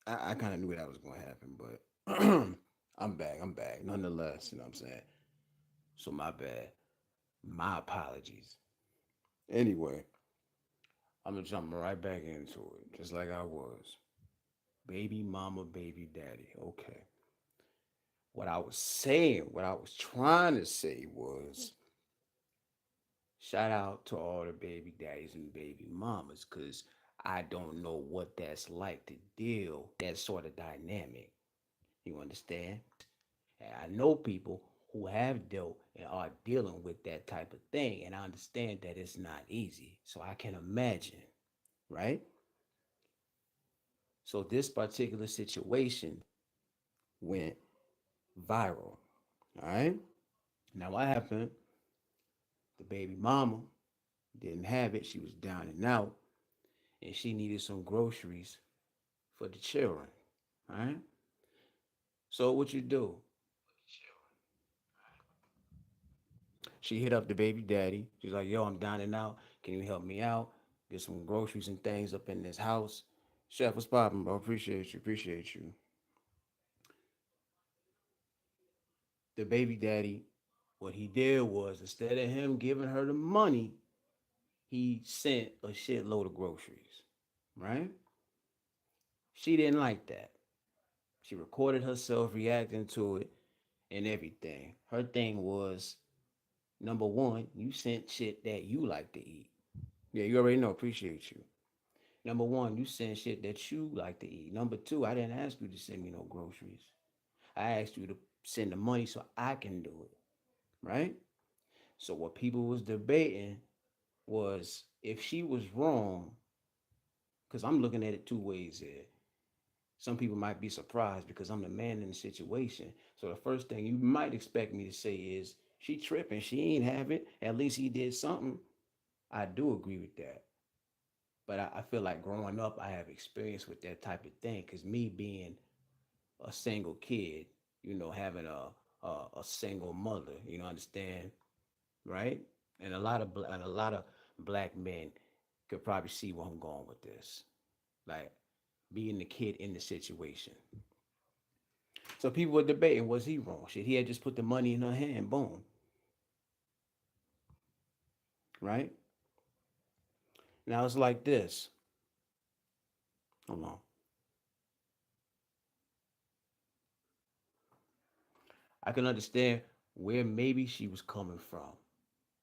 I kind of knew that was going to happen, but I'm back. I'm back. Nonetheless, you know what I'm saying? So my bad. My apologies. Anyway, I'm gonna jump right back into it, just like I was. Baby mama, baby daddy. Okay. What I was saying, what I was trying to say was shout out to all the baby daddies and baby mamas, because I don't know what that's like to deal that sort of dynamic. You understand? And I know people who have dealt and are dealing with that type of thing, and I understand that it's not easy. So I can imagine, right? So this particular situation went viral. All right. Now what happened? The baby mama didn't have it. She was down and out, and she needed some groceries for the children. All right. So what you do? She hit up the baby daddy. She's like, "Yo, I'm down and out. Can you help me out? Get some groceries and things up in this house." Chef, what's poppin', bro? Appreciate you. Appreciate you. The baby daddy, what he did was instead of him giving her the money, he sent a shitload of groceries. Right? She didn't like that. She recorded herself reacting to it and everything. Her thing was number one, you sent shit that you like to eat. Yeah, you already know. Appreciate you. Number one, you send shit that you like to eat. Number two, I didn't ask you to send me no groceries. I asked you to send the money so I can do it. Right? So what people was debating was if she was wrong, because I'm looking at it two ways here. Some people might be surprised because I'm the man in the situation. So the first thing you might expect me to say is she tripping. She ain't have it. At least he did something. I do agree with that. But I feel like growing up, I have experience with that type of thing. Because me being a single kid, having a single mother, understand, right? And a lot of black men could probably see where I'm going with this. Like being the kid in the situation. So people were debating, was he wrong? Should he have just put the money in her hand? Boom, right? Now it's like this. Hold on. I can understand where maybe she was coming from.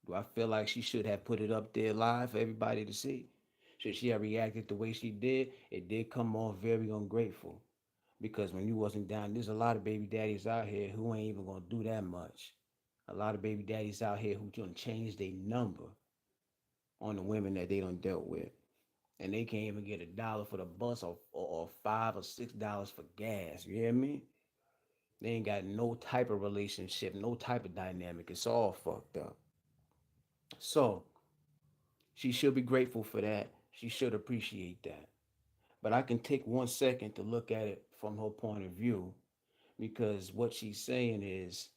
Do I feel like she should have put it up there live for everybody to see? Should she have reacted the way she did? It did come off very ungrateful. Because when you wasn't down, there's a lot of baby daddies out here who ain't even gonna do that much. A lot of baby daddies out here who gonna change their number on the women that they done dealt with. And they can't even get $1 for the bus or $5 or $6 for gas. You hear me? They ain't got no type of relationship, no type of dynamic. It's all fucked up. So she should be grateful for that. She should appreciate that. But I can take 1 second to look at it from her point of view because what she's saying is,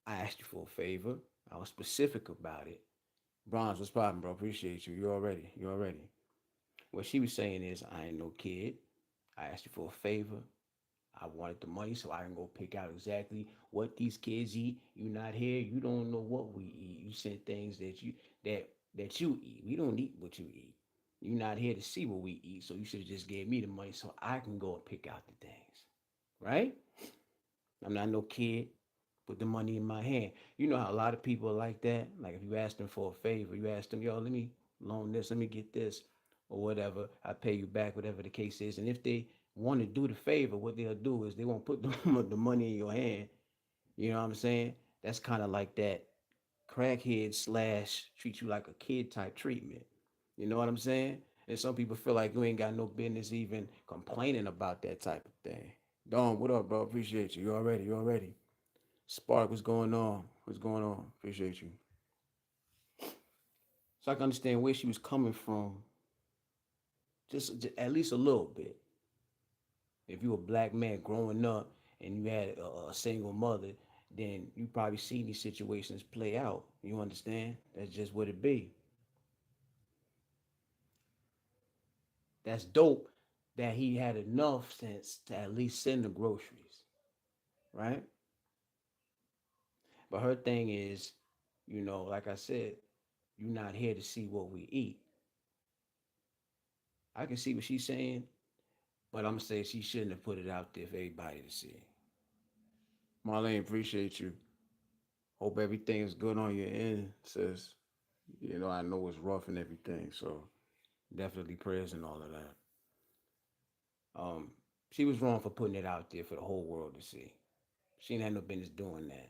I asked you for a favor. I was specific about it. Bronze, what's poppin', bro? Appreciate you. You already. You already. What she was saying is, I ain't no kid. I asked you for a favor. I wanted the money so I can go pick out exactly what these kids eat. You not here. You don't know what we eat. You send things that you eat. We don't eat what you eat. You not here to see what we eat. So you should have just gave me the money so I can go and pick out the things. Right? I'm not no kid. Put the money in my hand. You know how a lot of people are like that. Like if you ask them for a favor, you ask them, yo, let me loan this, let me get this, or whatever. I pay you back, whatever the case is. And if they want to do the favor, what they'll do is they won't put the money in your hand. You know what I'm saying? That's kind of like that crackhead slash treat you like a kid type treatment. You know what I'm saying? And some people feel like you ain't got no business even complaining about that type of thing. Don, what up, bro? Appreciate you. You already, you already. Spark, what's going on? What's going on? Appreciate you. So I can understand where she was coming from, just at least a little bit. If you were a black man growing up and you had a single mother, then you probably seen these situations play out. You understand? That's just what it be. That's dope. that he had enough sense to at least send the groceries, right? But her thing is, like I said, you're not here to see what we eat. I can see what she's saying, but I'm saying she shouldn't have put it out there for everybody to see. Marlene, appreciate you. Hope everything is good on your end, sis. I know it's rough and everything, so definitely prayers and all of that. Um, she was wrong for putting it out there for the whole world to see. She ain't had no business doing that.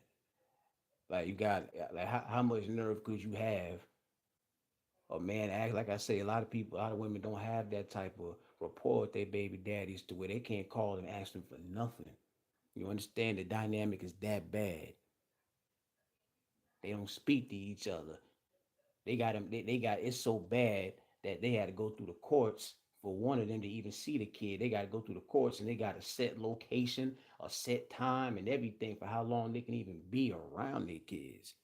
Like you got like how much nerve could you have a man act like I say, a lot of women don't have that type of rapport with their baby daddies to where they can't call and ask them for nothing. You understand the dynamic is that bad. They don't speak to each other. They got them. They got it's so bad that they had to go through the courts for one of them to even see the kid. They got to go through the courts and they got a set location, a set time, and everything for how long they can even be around their kids.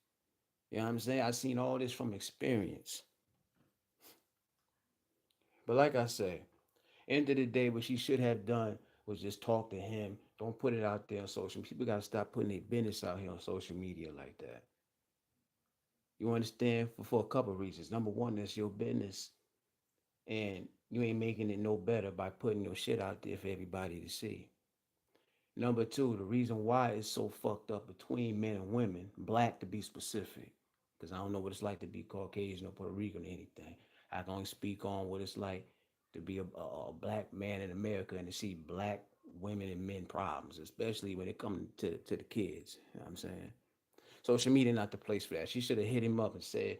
You know what I'm saying? I seen all this from experience. But like I say, end of the day, what she should have done was just talk to him. Don't put it out there on social. People gotta stop putting their business out here on social media like that. You understand? For a couple of reasons. Number one, that's your business, and you ain't making it no better by putting your shit out there for everybody to see. Number two, the reason why it's so fucked up between men and women, black to be specific, because I don't know what it's like to be Caucasian or Puerto Rican or anything. I can only speak on what it's like to be a black man in America and to see black women and men problems, especially when it comes to the kids. You know what I'm saying? Social media not the place for that. She should have hit him up and said,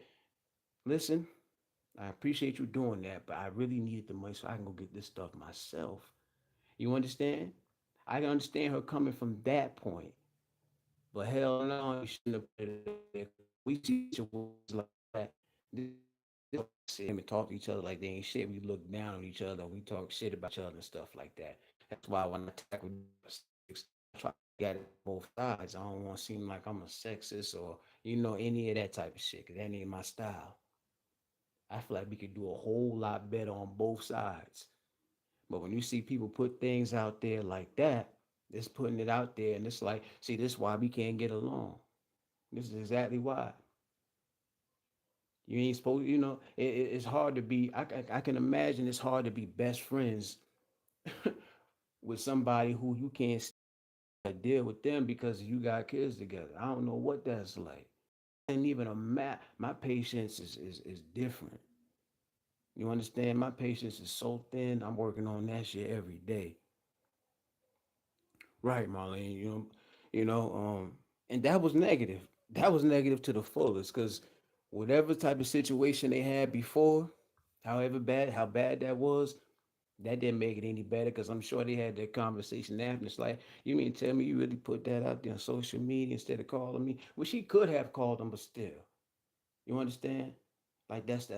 listen, I appreciate you doing that, but I really needed the money so I can go get this stuff myself. You understand? I can understand her coming from that point. But hell no, you shouldn't have put it there. We see situations like that. This sit him and talk to each other like they ain't shit. We look down on each other. We talk shit about each other and stuff like that. That's why when I tackle six, I try to get it both sides. I don't want to seem like I'm a sexist or any of that type of shit. Cause that ain't my style. I feel like we could do a whole lot better on both sides. But when you see people put things out there like that, it's putting it out there, and it's like, see, this is why we can't get along. This is exactly why. You ain't supposed, it's hard to be. I can imagine it's hard to be best friends with somebody who you can't deal with them because you got kids together. I don't know what that's like. And even my patience is different. You understand? My patience is so thin. I'm working on that shit every day. Right, Marlene. And that was negative. That was negative to the fullest because whatever type of situation they had before, how bad that was, that didn't make it any better because I'm sure they had that conversation after. It's like, you mean tell me you really put that out there on social media instead of calling me? Well, she could have called them, but still. You understand? Like that's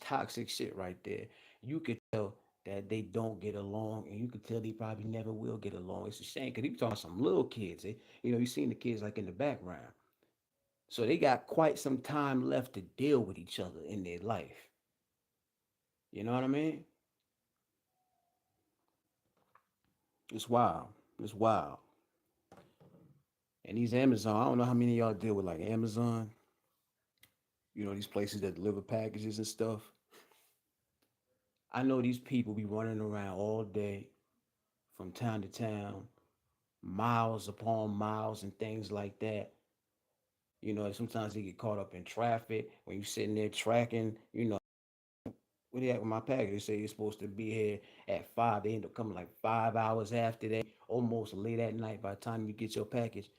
toxic shit right there. You could tell that they don't get along, and you could tell they probably never will get along. It's a shame because he be talking about some little kids. You seen the kids like in the background, so they got quite some time left to deal with each other in their life. You know what I mean? It's wild. It's wild. And these Amazon, I don't know how many of y'all deal with like Amazon. These places that deliver packages and stuff. I know these people be running around all day from town to town, miles upon miles and things like that. Sometimes they get caught up in traffic when you sitting there tracking, where they at with my package? They say you're supposed to be here at 5. They end up coming like 5 hours after that, almost late at night by the time you get your package.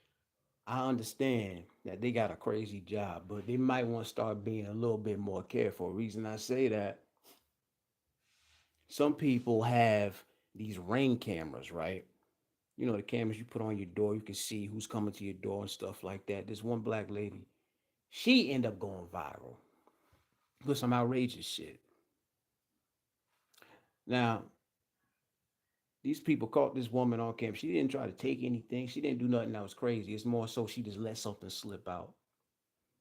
I understand that they got a crazy job, but they might want to start being a little bit more careful. The reason I say that, some people have these ring cameras, right? The cameras you put on your door, you can see who's coming to your door and stuff like that. This one black lady, she ended up going viral with some outrageous shit. Now, these people caught this woman on camera. She didn't try to take anything. She didn't do nothing that was crazy. It's more so she just let something slip out.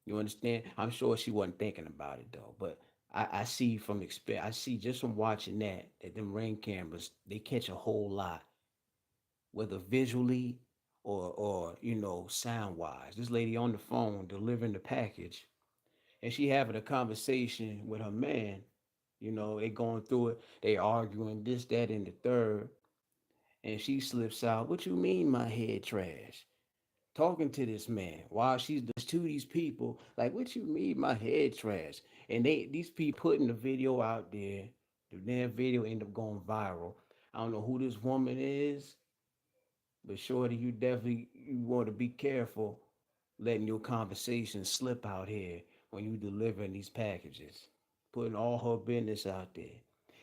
You understand? I'm sure she wasn't thinking about it though. But I see from experience, I see just from watching that them ring cameras, they catch a whole lot, whether visually or sound wise. This lady on the phone delivering the package, and she having a conversation with her man. They going through it, they arguing this, that, and the third, and she slips out, "What you mean my head trash?" Talking to this man while she's to these people, like, "What you mean my head trash?" And these people putting the video out there. The damn video end up going viral. I don't know who this woman is, but shorty, you want to be careful letting your conversation slip out here when you delivering these packages, putting all her business out there.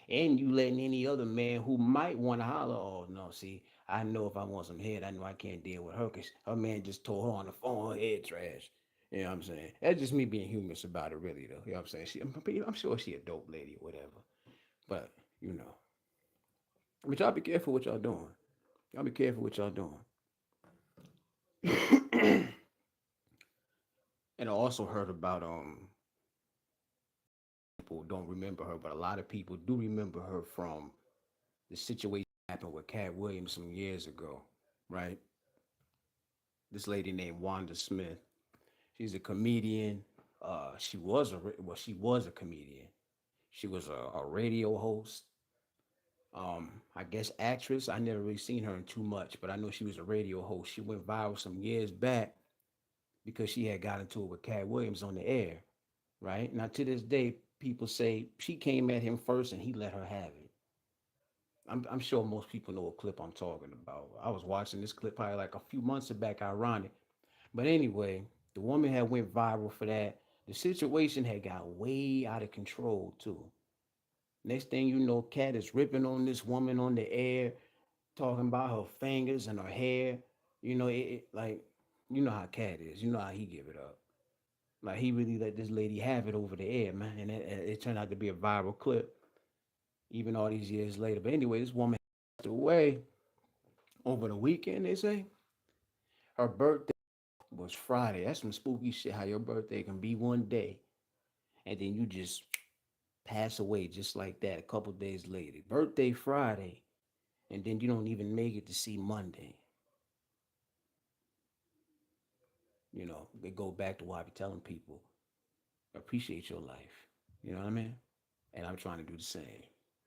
And you letting any other man who might want to holler, "Oh no, see, I know if I want some head, I know I can't deal with her because her man just told her on the phone her head trash." You know what I'm saying? That's just me being humorous about it, really, though. You know what I'm saying? I'm sure she a dope lady or whatever. But, you know. But y'all be careful what y'all doing. Y'all be careful what y'all doing. And I also heard about people don't remember her, but a lot of people do remember her from the situation that happened with Cat Williams some years ago, right? This lady named Wanda Smith. She's a comedian. She was a comedian. She was a radio host. I guess actress. I never really seen her in too much, but I know she was a radio host. She went viral some years back because she had got into it with Cat Williams on the air, right? Now to this day, people say she came at him first and he let her have it. I'm sure most people know what clip I'm talking about. I was watching this clip probably like a few months back, ironic. But anyway, the woman had went viral for that. The situation had got way out of control too. Next thing you know, Cat is ripping on this woman on the air, talking about her fingers and her hair. Like, you know how Cat is. You know how he give it up. Like he really let this lady have it over the air, man, and it turned out to be a viral clip, even all these years later. But anyway, this woman passed away over the weekend. They say her birthday was Friday. That's some spooky shit. How your birthday can be one day, and then you just pass away just like that a couple days later. Birthday Friday, and then you don't even make it to see Monday. They go back to what I be telling people: appreciate your life. You know what I mean? And I'm trying to do the same.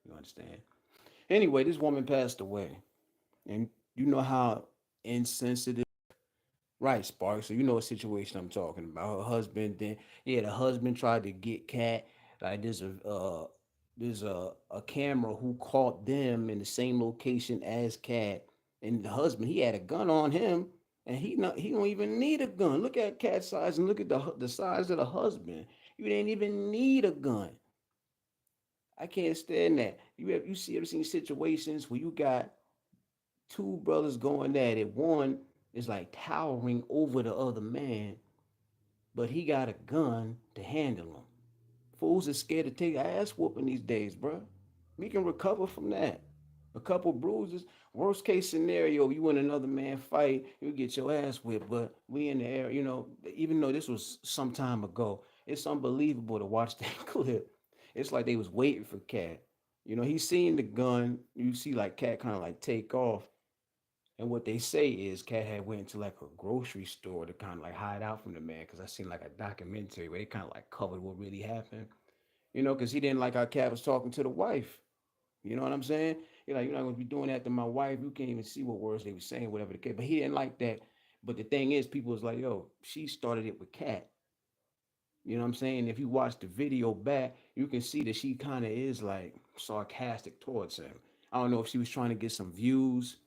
You understand? Anyway, this woman passed away. And you know how insensitive, right, Spark? So you know what situation I'm talking about. Her husband, then yeah, the husband tried to get Cat. Like there's a camera who caught them in the same location as Cat, and the husband he had a gun on him, and he don't even need a gun. Look at Cat's size and look at the size of the husband. You didn't even need a gun. I can't stand that. Ever seen situations where you got two brothers going at it. One is like towering over the other man, but he got a gun to handle him. Fools are scared to take ass whooping these days, bro. We can recover from that. A couple bruises. Worst case scenario, you and another man fight, you get your ass whipped. But we in the air, even though this was some time ago, it's unbelievable to watch that clip. It's like they was waiting for Cat. He seen the gun. You see like Cat kind of like take off. And what they say is Cat had went into like a grocery store to kind of like hide out from the man because I seen like a documentary where they kind of like covered what really happened. Because he didn't like how Cat was talking to the wife. You know what I'm saying? You're like, you're not gonna be doing that to my wife. You can't even see what words they were saying, whatever the case. But he didn't like that. But the thing is, people was like, yo, she started it with Cat. You know what I'm saying? If you watch the video back, you can see that she kind of is like sarcastic towards him. I don't know if she was trying to get some views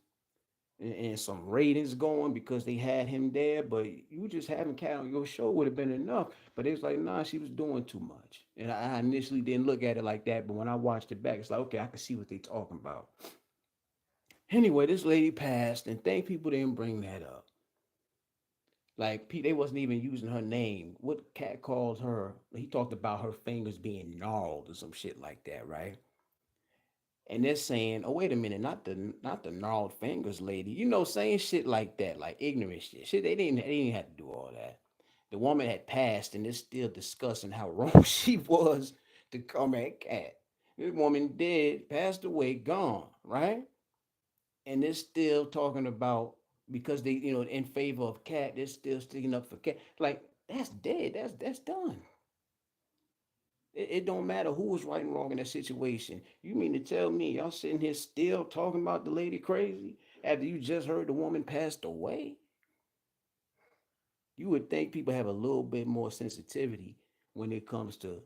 and some ratings going because they had him there, but you just having Cat on your show would have been enough. But it was like, nah, she was doing too much. And I initially didn't look at it like that, but when I watched it back, it's like, okay, I can see what they talking about. Anyway, this lady passed, and thank people didn't bring that up. Like they wasn't even using her name. What Cat called her, he talked about her fingers being gnarled or some shit like that, right? And they're saying, "Oh, wait a minute, not the gnarled fingers, lady." Saying shit like that, like ignorant shit. Shit, they didn't have to do all that. The woman had passed, and they're still discussing how wrong she was to come at Cat. This woman dead, passed away, gone, right? And they're still talking about because they, in favor of Cat, they're still sticking up for Cat. Like that's dead. That's done. It don't matter who was right and wrong in that situation. You mean to tell me y'all sitting here still talking about the lady crazy after you just heard the woman passed away? You would think people have a little bit more sensitivity when it comes to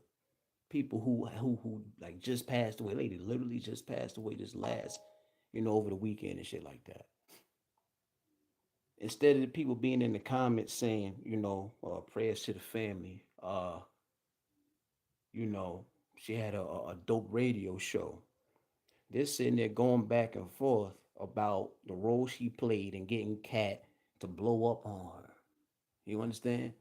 people who like just passed away. Lady literally just passed away just last, over the weekend and shit like that. Instead of the people being in the comments saying, prayers to the family. You know, she had a dope radio show. They're sitting there going back and forth about the role she played in getting Cat to blow up on her. You understand?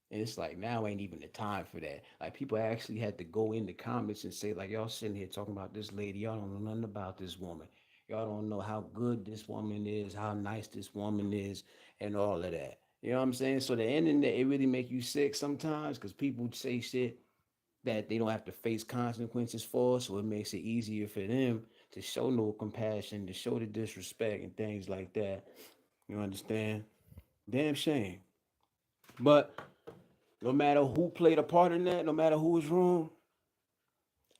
And it's like now ain't even the time for that. Like people actually had to go in the comments and say, like, y'all sitting here talking about this lady. Y'all don't know nothing about this woman. Y'all don't know how good this woman is, how nice this woman is, and all of that. You know what I'm saying? So the internet, it really make you sick sometimes because people say shit that they don't have to face consequences for. So it makes it easier for them to show no compassion, to show the disrespect and things like that. You understand? Damn shame. But no matter who played a part in that, no matter who was wrong,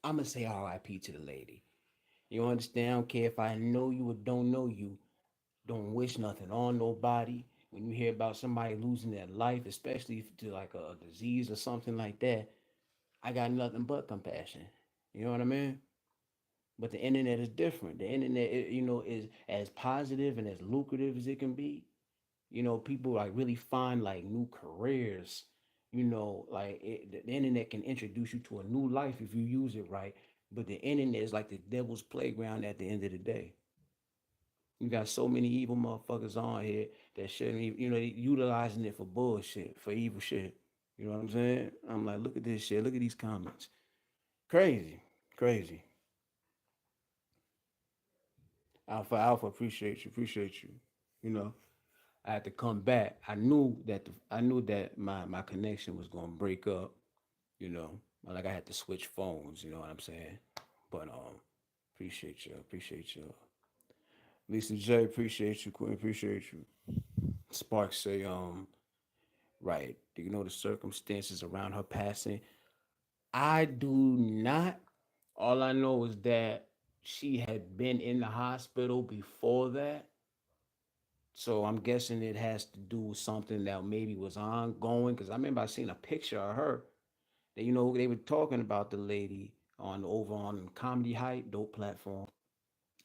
I'm gonna say R.I.P. to the lady. You understand? I don't care if I know you or don't know you. Don't wish nothing on nobody. When you hear about somebody losing their life, especially to like a disease or something like that, I got nothing but compassion. You know what I mean? But the internet is different. The internet, is as positive and as lucrative as it can be. People like really find like new careers. The internet can introduce you to a new life if you use it right. But the internet is like the devil's playground at the end of the day. You got so many evil motherfuckers on here that shouldn't even, they utilizing it for bullshit, for evil shit. You know what I'm saying? I'm like, look at this shit. Look at these comments. Crazy. Crazy. Alpha, appreciate you. Appreciate you. You know, I had to come back. I knew that my connection was gonna break up. You know, like I had to switch phones. You know what I'm saying? But appreciate you. Appreciate you. Lisa J, appreciate you. Quinn, appreciate you. Sparks say, right. Do you know the circumstances around her passing? I do not. All I know is that she had been in the hospital before that. So I'm guessing it has to do with something that maybe was ongoing. Cause I remember I seen a picture of her. That they were talking about the lady on over on Comedy Hype, dope platform.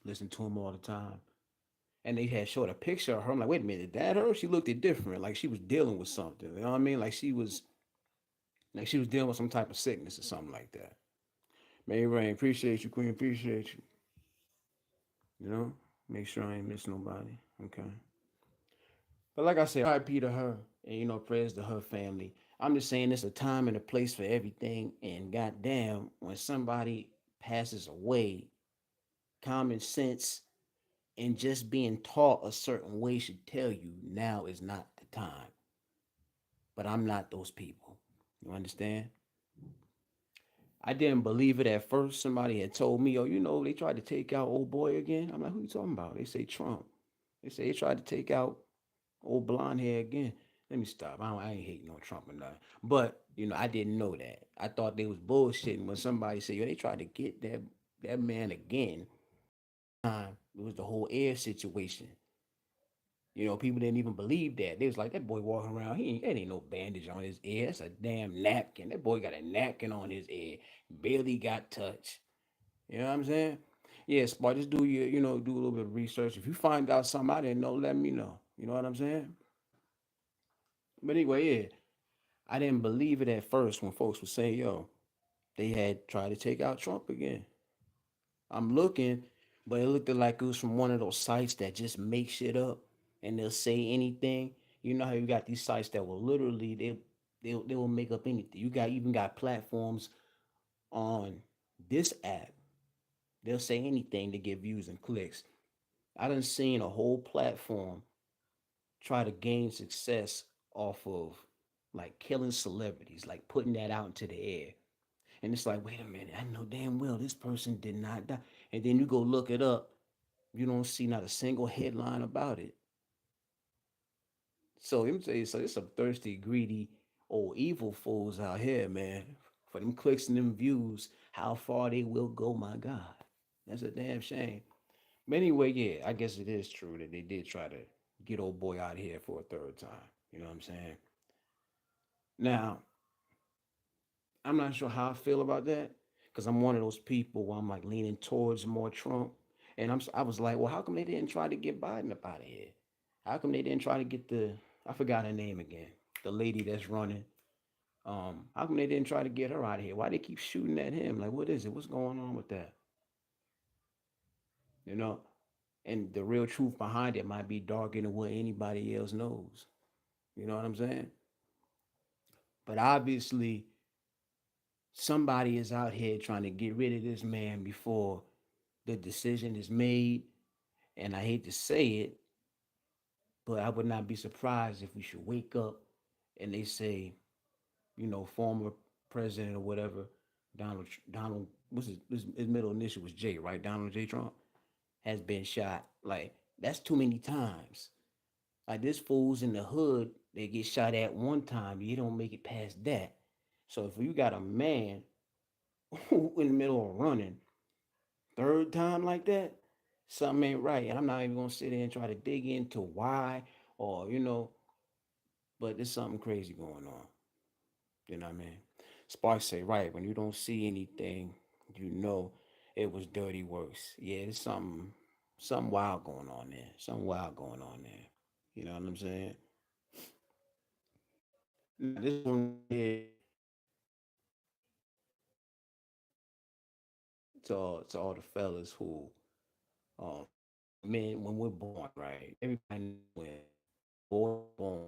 Listen to him all the time. And they had showed a picture of her. I'm like, wait a minute, that her? She looked different. Like she was dealing with something. You know what I mean? Like she was dealing with some type of sickness or something like that. May Rain, appreciate you, Queen. Appreciate you. You know? Make sure I ain't miss nobody. Okay. But like I said, RIP to her and prayers to her family. I'm just saying it's a time and a place for everything. And goddamn, when somebody passes away, common sense and just being taught a certain way should tell you now is not the time. But I'm not those people. You understand? I didn't believe it at first. Somebody had told me, oh, they tried to take out old boy again. I'm like, who you talking about? They say Trump. They say they tried to take out old blonde hair again. Let me stop. I ain't hating on Trump or nothing. But, I didn't know that. I thought they was bullshitting when somebody said, yo, they tried to get that man again. It was the whole air situation. People didn't even believe that. They was like, that boy walking around, that ain't no bandage on his ear. That's a damn napkin. That boy got a napkin on his ear. Barely got touched. You know what I'm saying? Yeah, Spot, just do a little bit of research. If you find out something I didn't know, let me know. You know what I'm saying? But anyway, yeah, I didn't believe it at first when folks were saying, yo, they had tried to take out Trump again. I'm looking, but it looked like it was from one of those sites that just make shit up and they'll say anything. You know how you got these sites that will literally they will make up anything. You got even got platforms on this app. They'll say anything to get views and clicks. I done seen a whole platform try to gain success off of like killing celebrities, like putting that out into the air. And it's like, wait a minute, I know damn well this person did not die. And then you go look it up, you don't see not a single headline about it. So let me tell you, so there's some thirsty, greedy, old evil fools out here, man. For them clicks and them views, how far they will go, my God. That's a damn shame. But anyway, yeah, I guess it is true that they did try to get old boy out here for a third time. You know what I'm saying? Now, I'm not sure how I feel about that because I'm one of those people where I'm like leaning towards more Trump, and I was like, well, how come they didn't try to get Biden up out of here? How come they didn't try to get the I forgot her name again, the lady that's running. How come they didn't try to get her out of here? Why they keep shooting at him? Like, what is it? What's going on with that? You know, and the real truth behind it might be darker than what anybody else knows. You know what I'm saying? But obviously, somebody is out here trying to get rid of this man before the decision is made. And I hate to say it, but I would not be surprised if we should wake up and they say, former president or whatever, Donald, his middle initial was J, right? Donald J. Trump has been shot. Like, that's too many times. Like, this fool's in the hood, they get shot at one time, you don't make it past that. So if you got a man who in the middle of running third time like that, something ain't right. And I'm not even gonna sit there and try to dig into why or but there's something crazy going on. You know what I mean? Sparks say, right, when you don't see anything, you know it was dirty works. Yeah, there's something wild going on there. Something wild going on there. You know what I'm saying? Now, this one here to all the fellas who men when we're born, right? Everybody knows when boy born,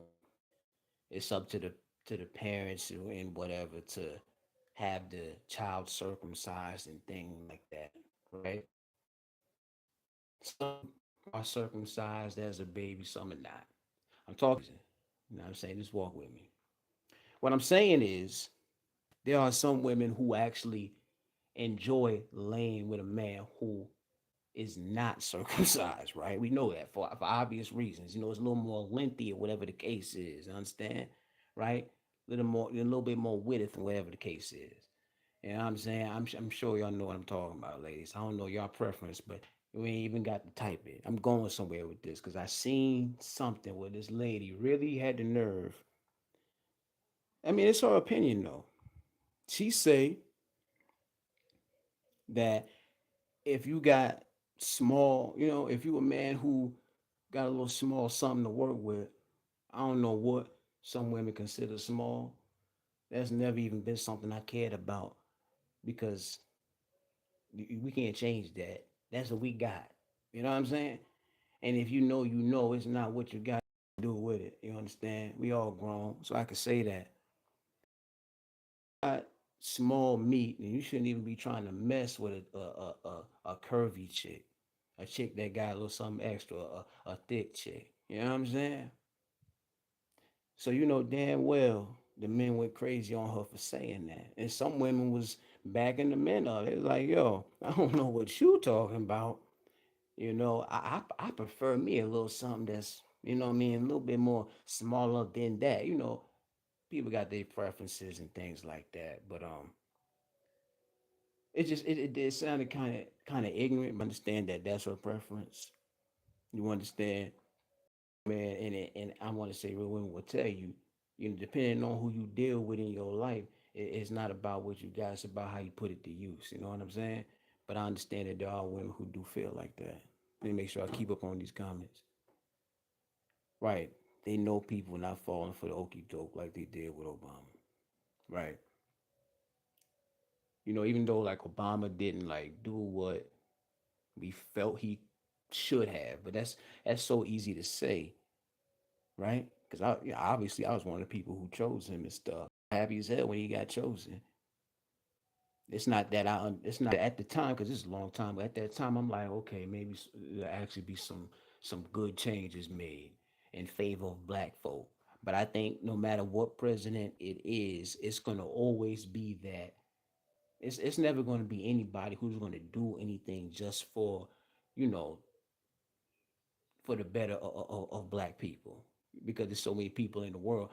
it's up to the parents and whatever to have the child circumcised and things like that, right? Some are circumcised as a baby, some are not. I'm talking, you know what I'm saying? Just walk with me. What I'm saying is there are some women who actually enjoy laying with a man who is not circumcised, right? We know that for obvious reasons. It's a little more lengthy or whatever the case is. Understand? Right? A little bit more width and whatever the case is. You know what I'm saying? I'm sure y'all know what I'm talking about, ladies. I don't know y'all preference, but we ain't even got to type it. I'm going somewhere with this because I seen something where this lady really had the nerve. I mean, it's her opinion though. She say that if you got small, if you a man who got a little small something to work with, I don't know what some women consider small. That's never even been something I cared about because we can't change that. That's what we got. You know what I'm saying? And if it's not what you got to do with it. You understand? We all grown, so I could say that. Got small meat, and you shouldn't even be trying to mess with a curvy chick, a chick that got a little something extra, a thick chick. You know what I'm saying? So you know damn well the men went crazy on her for saying that. And some women was backing the men up. It was like, yo, I don't know what you talking about. I prefer me a little something that's, what I mean, a little bit more smaller than that. People got their preferences and things like that. But it sounded kind of ignorant, but understand that that's her preference. You understand? Man, and I want to say real women will tell you, depending on who you deal with in your life, it's not about what you got, it's about how you put it to use. You know what I'm saying? But I understand that there are women who do feel like that. Let me make sure I keep up on these comments. Right. They know people not falling for the okey doke like they did with Obama. Right. Even though like Obama didn't like do what we felt he should have, but that's so easy to say, right? Because obviously I was one of the people who chose him and stuff. Happy as hell when he got chosen. It's not that It's not at the time because it's a long time. But at that time, I'm like, okay, maybe there'll actually be some good changes made in favor of black folk. But I think no matter what president it is, it's gonna always be that It's never going to be anybody who's going to do anything just for, you know, for the better of black people, because there's so many people in the world.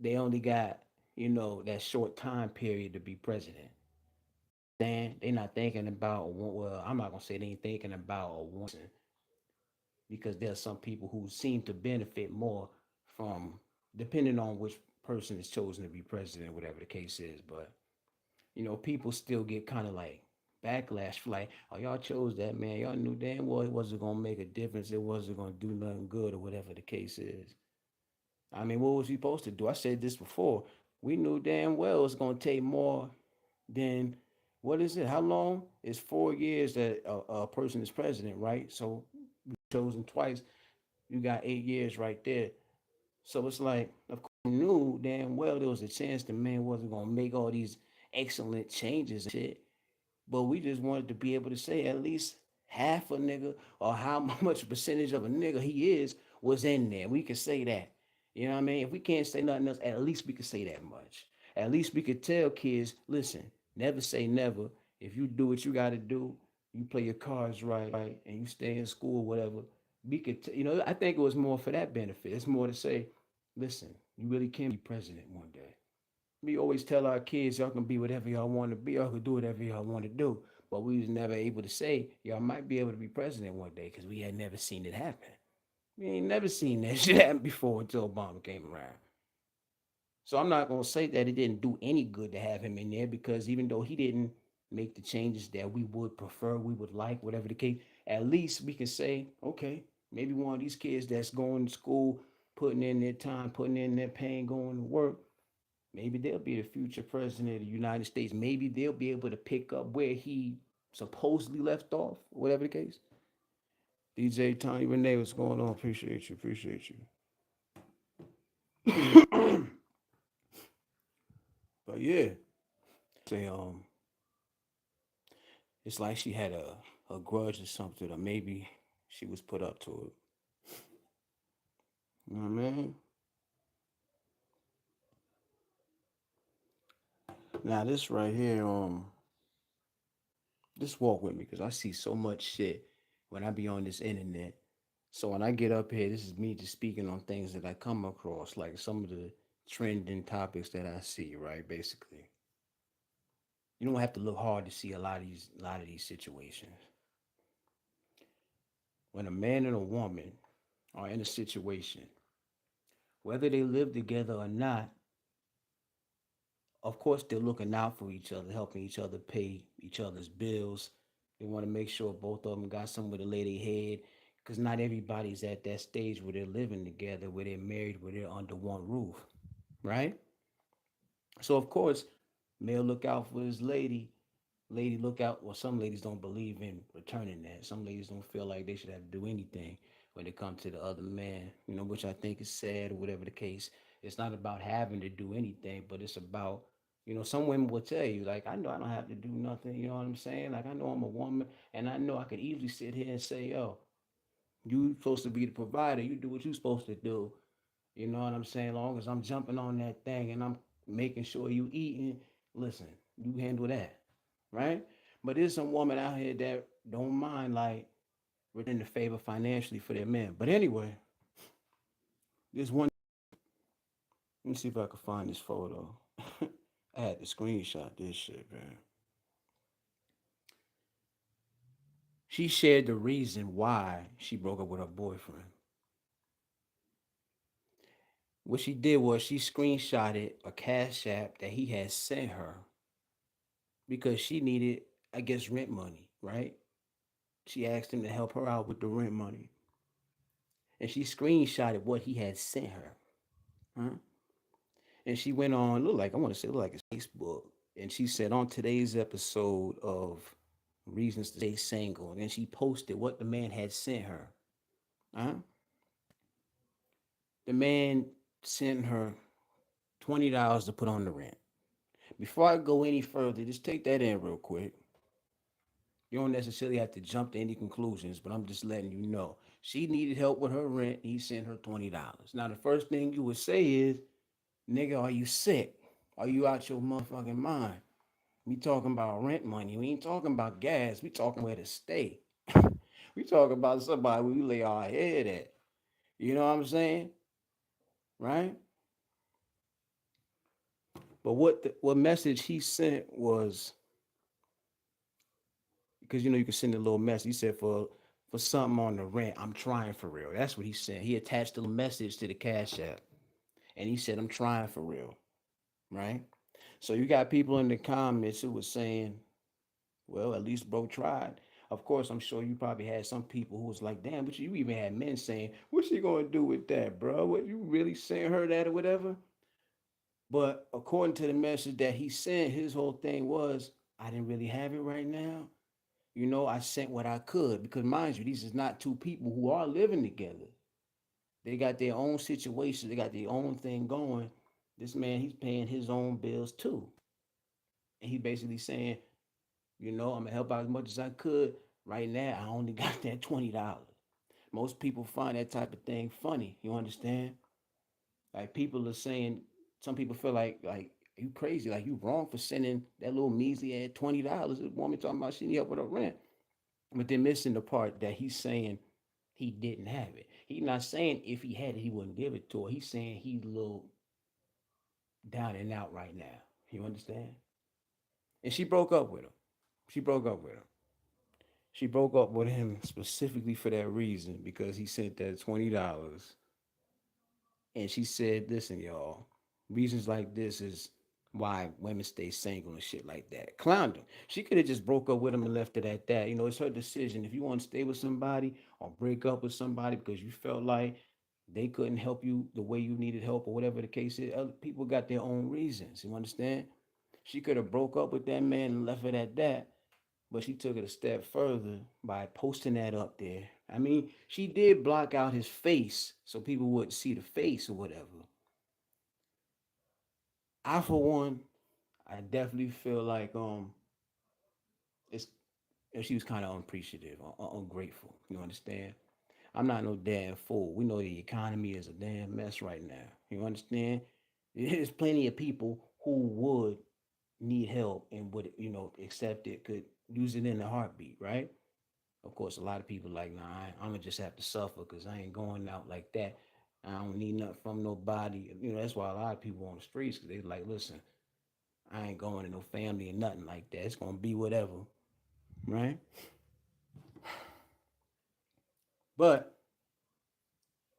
They only got, that short time period to be president. Then they're not thinking about, well, I'm not gonna say they ain't thinking about a one person, because there's some people who seem to benefit more from, depending on which person is chosen to be president, whatever the case is. But people still get kind of like backlash for like, oh, y'all chose that man. Y'all knew damn well it wasn't gonna make a difference. It wasn't gonna do nothing good, or whatever the case is. I mean, what was he supposed to do? I said this before. We knew damn well it's gonna take more than, what is it? How long? It's 4 years that a person is president, right? So chosen twice. You got 8 years right there. So it's like, of course, we knew damn well there was a chance the man wasn't gonna make all these excellent changes and shit. But we just wanted to be able to say at least half a nigga, or how much percentage of a nigga he is, was in there. We could say that. You know what I mean? If we can't say nothing else, at least we could say that much. At least we could tell kids, listen, never say never. If you do what you got to do, you play your cards right, and you stay in school, whatever. We could, I think it was more for that benefit. It's more to say, listen, you really can be president one day. We always tell our kids, y'all can be whatever y'all want to be, y'all can do whatever y'all want to do. But we was never able to say, y'all might be able to be president one day, because we had never seen it happen. We ain't never seen that shit happen before until Obama came around. So I'm not gonna say that it didn't do any good to have him in there, because even though he didn't make the changes that we would prefer, we would like, whatever the case, at least we can say, okay, maybe one of these kids that's going to school, putting in their time, putting in their pain, going to work, maybe they'll be the future president of the United States. Maybe they'll be able to pick up where he supposedly left off, whatever the case. DJ Tony Renee, what's going on? Appreciate you. Appreciate you. But yeah, say it's like she had a grudge or something, or maybe she was put up to it. You know what I mean? Now this right here, just walk with me, because I see so much shit when I be on this internet. So when I get up here, this is me just speaking on things that I come across, like some of the trending topics that I see, right? Basically. You don't have to look hard to see a lot of these situations. When a man and a woman are in a situation, whether they live together or not, of course they're looking out for each other, helping each other pay each other's bills. They want to make sure both of them got somewhere to lay their head, because not everybody's at that stage where they're living together, where they're married, where they're under one roof, right? So of course, male look out for his lady, lady look out. Well, some ladies don't believe in returning that. Some ladies don't feel like they should have to do anything when it comes to the other man, which I think is sad, or whatever the case. It's not about having to do anything, but it's about, some women will tell you, like, I know I don't have to do nothing, you know what I'm saying? Like, I know I'm a woman, and I know I could easily sit here and say, yo, you supposed to be the provider, you do what you supposed to do. You know what I'm saying? As long as I'm jumping on that thing and I'm making sure you eating, listen, you handle that, right? But there's some woman out here that don't mind like returning the favor financially for their men. But anyway, there's one. Let me see if I can find this photo. I had to screenshot this shit, man. She shared the reason why she broke up with her boyfriend. What she did was she screenshotted a cash app that he had sent her, because she needed, I guess, rent money, right? She asked him to help her out with the rent money. And she screenshotted what he had sent her. Huh? And she went on, look like, I want to say, look like it's Facebook. And she said, on today's episode of Reasons to Stay Single. And then she posted what the man had sent her. Huh? The man sent her $20 to put on the rent. Before I go any further, just take that in real quick. You don't necessarily have to jump to any conclusions, but I'm just letting you know. She needed help with her rent. He sent her $20. Now, the first thing you would say is, nigga, are you sick? Are you out your motherfucking mind? We talking about rent money. We ain't talking about gas. We talking where to stay. We talking about somebody we lay our head at. You know what I'm saying? Right? But what message he sent was, because you know you can send a little message. He said for something on the rent, I'm trying for real. That's what he said. He attached a little message to the Cash App, and he said I'm trying for real. Right? So you got people in the comments who was saying, well, at least bro tried. Of course, I'm sure you probably had some people who was like, damn, but you even had men saying, what's she gonna do with that, bro? What you really saying her that or whatever? But according to the message that he sent, his whole thing was, I didn't really have it right now. You know, I sent what I could because mind you, these is not two people who are living together. They got their own situation, they got their own thing going. This man, he's paying his own bills too. And he basically saying, you know, I'm gonna help out as much as I could. Right now, I only got that $20. Most people find that type of thing funny. You understand? Like people are saying, some people feel like you crazy, like you wrong for sending that little measly at $20. The woman talking about she need help with her rent, but they're missing the part that he's saying he didn't have it. He's not saying if he had it, he wouldn't give it to her. He's saying he's a little down and out right now. You understand? And she broke up with him. She broke up with him. She broke up with him specifically for that reason because he sent that $20. And she said, listen, y'all, reasons like this is why women stay single and shit like that. Clowned him. She could have just broke up with him and left it at that. You know, it's her decision. If you want to stay with somebody or break up with somebody because you felt like they couldn't help you the way you needed help or whatever the case is, other people got their own reasons. You understand? She could have broke up with that man and left it at that. But she took it a step further by posting that up there. I mean, she did block out his face so people wouldn't see the face or whatever. I, for one, I definitely feel like it's she was kind of unappreciative, ungrateful. You understand? I'm not no damn fool. We know the economy is a damn mess right now. You understand? There's plenty of people who would need help and would accept it, could use it in a heartbeat, right? Of course, a lot of people like, nah, I'm gonna just have to suffer because I ain't going out like that. I don't need nothing from nobody. You know, that's why a lot of people on the streets, because they like, listen, I ain't going to no family or nothing like that. It's gonna be whatever, right? But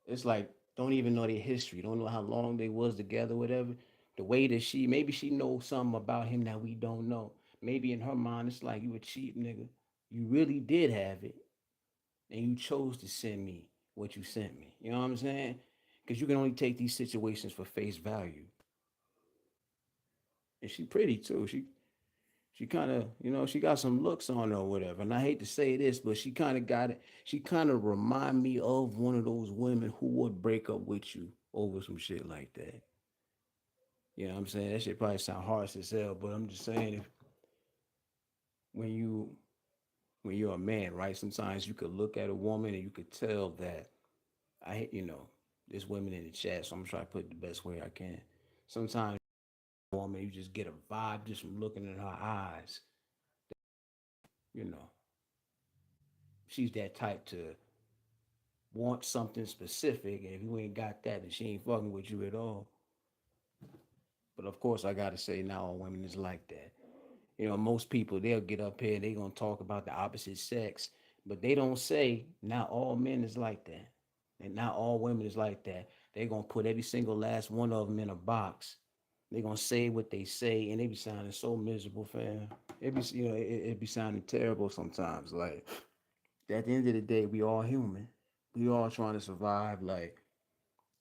it's like, don't even know their history, don't know how long they was together, whatever. The way that maybe she knows something about him that we don't know. Maybe in her mind, it's like, you a cheap nigga. You really did have it, and you chose to send me what you sent me. You know what I'm saying? Because you can only take these situations for face value. And she pretty too. She kind of, she got some looks on her or whatever. And I hate to say this, but she kind of got it. She kind of remind me of one of those women who would break up with you over some shit like that. You know what I'm saying? That shit probably sound harsh as hell, but I'm just saying, if when you when you're a man, right? Sometimes you could look at a woman and you could tell that there's women in the chat, so I'm trying to put it the best way I can. Sometimes a woman, you just get a vibe just from looking in her eyes. You know, she's that type to want something specific, and if you ain't got that, then she ain't fucking with you at all. But of course, I gotta say, not all women is like that. Most people they'll get up here, they gonna talk about the opposite sex, but they don't say not all men is like that, and not all women is like that. They gonna put every single last one of them in a box. They gonna say what they say, and they be sounding so miserable, fam. It be sounding terrible sometimes. Like at the end of the day, we all human. We all trying to survive. Like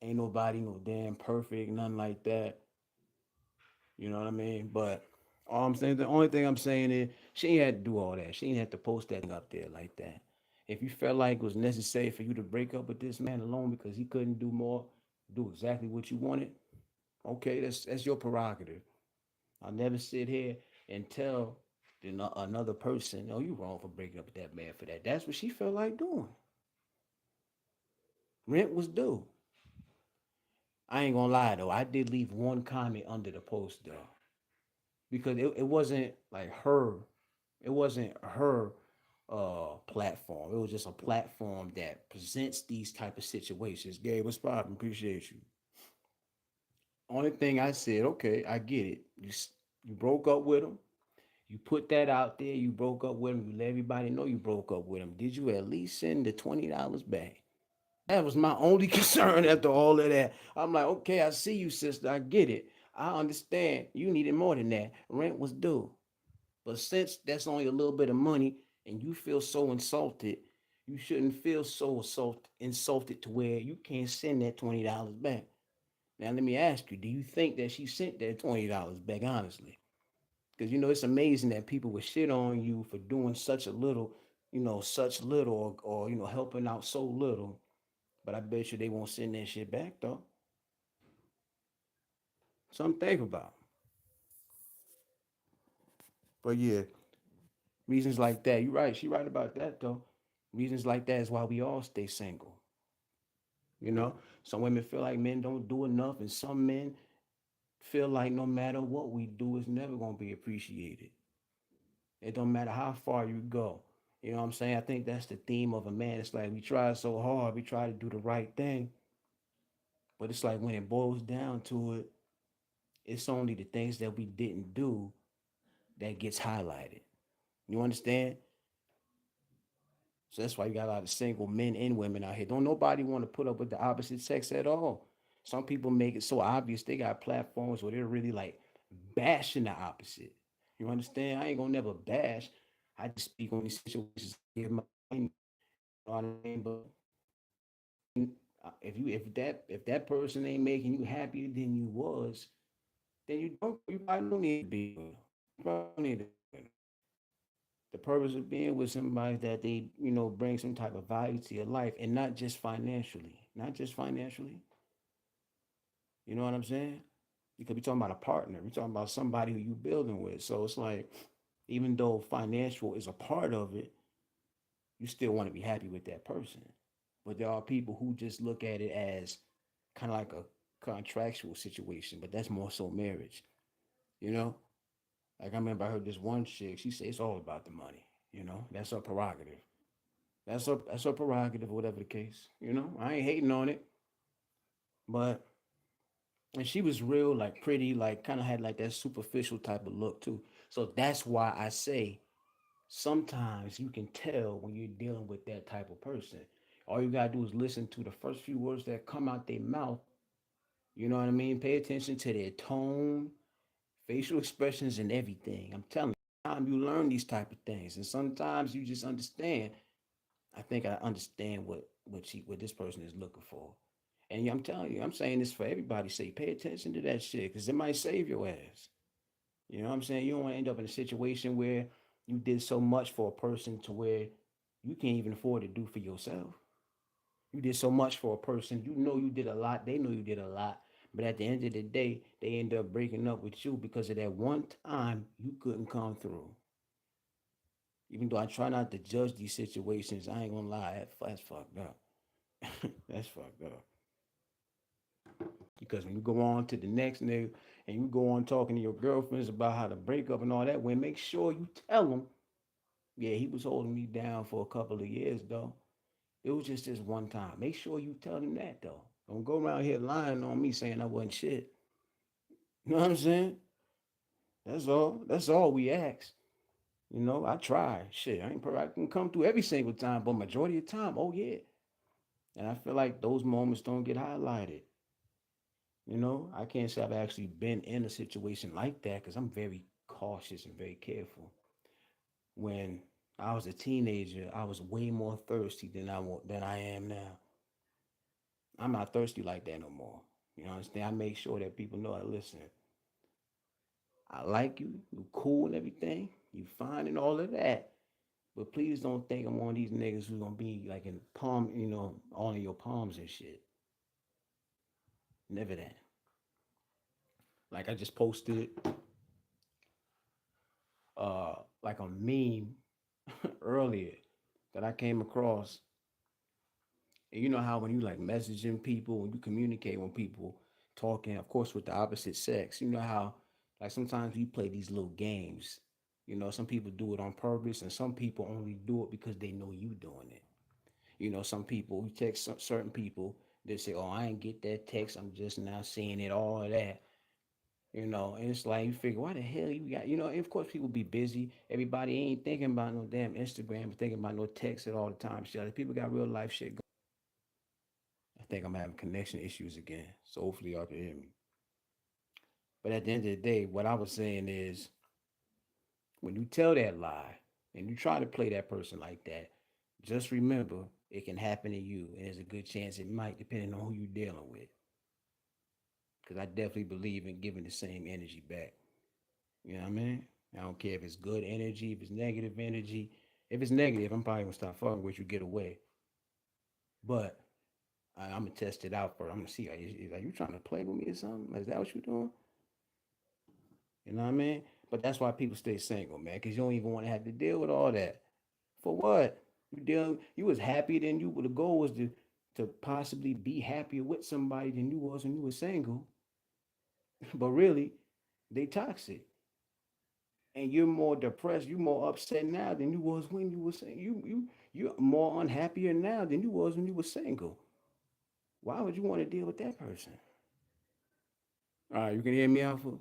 ain't nobody no damn perfect, nothing like that. You know what I mean? But all I'm saying, the only thing I'm saying is she ain't had to do all that. She ain't had to post that thing up there like that. If you felt like it was necessary for you to break up with this man alone because he couldn't do more, do exactly what you wanted, okay, that's your prerogative. I'll never sit here and tell another person, "Oh, you wrong for breaking up with that man for that." That's what she felt like doing. Rent was due. I ain't gonna lie though. I did leave one comment under the post though. because it wasn't like her, it wasn't her platform. It was just a platform that presents these type of situations. Gabe, what's poppin'? Appreciate you. Only thing I said, okay, I get it. You broke up with him. You put that out there. You broke up with him. You let everybody know you broke up with him. Did you at least send the $20 back? That was my only concern after all of that. I'm like, okay, I see you, sister. I get it. I understand. You needed more than that. Rent was due. But since that's only a little bit of money and you feel so insulted, you shouldn't feel so insulted to where you can't send that $20 back. Now, let me ask you, do you think that she sent that $20 back, honestly? Because, it's amazing that people would shit on you for doing such a little, such little, or helping out so little. But I bet you they won't send that shit back, though. Something to think about. But yeah, reasons like that. You're right. She right about that, though. Reasons like that is why we all stay single. Some women feel like men don't do enough, and some men feel like no matter what we do, it's never gonna be appreciated. It don't matter how far you go. You know what I'm saying? I think that's the theme of a man. It's like we try so hard, we try to do the right thing, but it's like when it boils down to it, it's only the things that we didn't do that gets highlighted. You understand? So that's why you got a lot of single men and women out here. Don't nobody want to put up with the opposite sex at all. Some people make it so obvious they got platforms where they're really like bashing the opposite. You understand? I ain't gonna never bash. I just speak on these situations. I give my opinion. You know what I mean? But if that person ain't making you happier than you was, then you probably don't need to be with them. You probably don't need to be with them. The purpose of being with somebody is that they, bring some type of value to your life and not just financially. Not just financially. You know what I'm saying? Because we're talking about a partner. We're talking about somebody who you building with. So it's like, even though financial is a part of it, you still want to be happy with that person. But there are people who just look at it as kind of like a contractual situation, but that's more so marriage, you know? Like I remember I heard this one chick, she said it's all about the money, That's her prerogative. That's her prerogative, whatever the case. I ain't hating on it, but and she was real, like pretty, like kind of had like that superficial type of look too. So that's why I say sometimes you can tell when you're dealing with that type of person. All you gotta do is listen to the first few words that come out their mouth. You know what I mean? Pay attention to their tone, facial expressions, and everything. I'm telling you, time you learn these type of things, and sometimes you just understand. I think I understand what this person is looking for. And I'm telling you, I'm saying this for everybody. Say, pay attention to that shit, because it might save your ass. You know what I'm saying? You don't want to end up in a situation where you did so much for a person to where you can't even afford to do for yourself. You did so much for a person. You know you did a lot. They know you did a lot. But at the end of the day, they end up breaking up with you because of that one time you couldn't come through. Even though I try not to judge these situations, I ain't gonna lie, that's fucked up. That's fucked up. Because when you go on to the next nigga and you go on talking to your girlfriends about how to break up and all that, when make sure you tell them, yeah, he was holding me down for a couple of years though. It was just this one time. Make sure you tell him that though. Don't go around here lying on me saying I wasn't shit. You know what I'm saying? That's all. That's all we ask. I try. Shit, I can come through every single time, but majority of the time, oh yeah. And I feel like those moments don't get highlighted. I can't say I've actually been in a situation like that because I'm very cautious and very careful. When I was a teenager, I was way more thirsty than I am now. I'm not thirsty like that no more. You understand? I make sure that people know. Listen, I like you. You cool and everything. You fine and all of that. But please don't think I'm one of these niggas who's gonna be like in palm, all in your palms and shit. Never that. Like I just posted like a meme earlier that I came across. And you know how when you like messaging people, when you communicate with people, talking, of course, with the opposite sex, you know how Like sometimes we play these little games. You know, some people do it on purpose, and some people only do it because they know you doing it. You know, some people we text certain people. They say, "Oh, I ain't get that text. I'm just now seeing it." All of that. You know, and it's like you figure, why the hell you got? You know, and of course people be busy. Everybody ain't thinking about no damn Instagram, thinking about no text at all the time. Shit, people got real life shit. I think I'm having connection issues again. So hopefully y'all can hear me. But at the end of the day, what I was saying is when you tell that lie and you try to play that person like that, just remember it can happen to you. And there's a good chance it might, depending on who you're dealing with. Because I definitely believe in giving the same energy back. You know what I mean? I don't care if it's good energy, if it's negative energy. If it's negative, I'm probably gonna stop fucking with you, get away. But I'm gonna test it out first. I'm gonna see, are you trying to play with me or something? Is that what you're doing? You know what I mean? But that's why people stay single, man, because you don't even want to have to deal with all that. For what? You was happy than you. The goal was to possibly be happier with somebody than you was when you were single. But really, they toxic, and you're more depressed. You're more upset now than you was when you were single. You're more unhappier now than you was when you were single. Why would you want to deal with that person? All right, you can hear me, Alpha.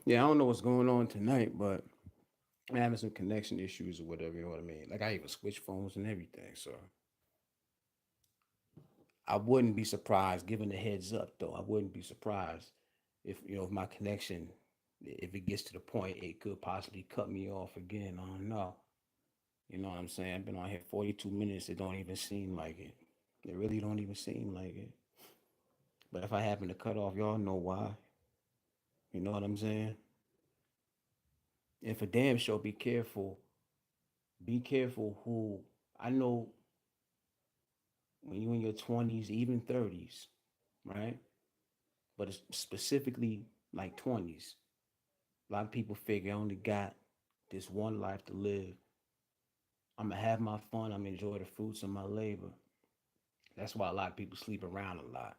Yeah, I don't know what's going on tonight, but I'm having some connection issues or whatever. You know what I mean? Like I even switch phones and everything. So I wouldn't be surprised, given the heads up though. I wouldn't be surprised if if my connection, if it gets to the point it could possibly cut me off again. I don't know. You know what I'm saying? I've been on here 42 minutes. It don't even seem like it. It really don't even seem like it. But if I happen to cut off, y'all know why. You know what I'm saying? And for damn sure, be careful. Be careful who. I know when you in your 20s, even 30s, right? But it's specifically like 20s. A lot of people figure I only got this one life to live. I'm gonna have my fun. I'm gonna enjoy the fruits of my labor. That's why a lot of people sleep around a lot.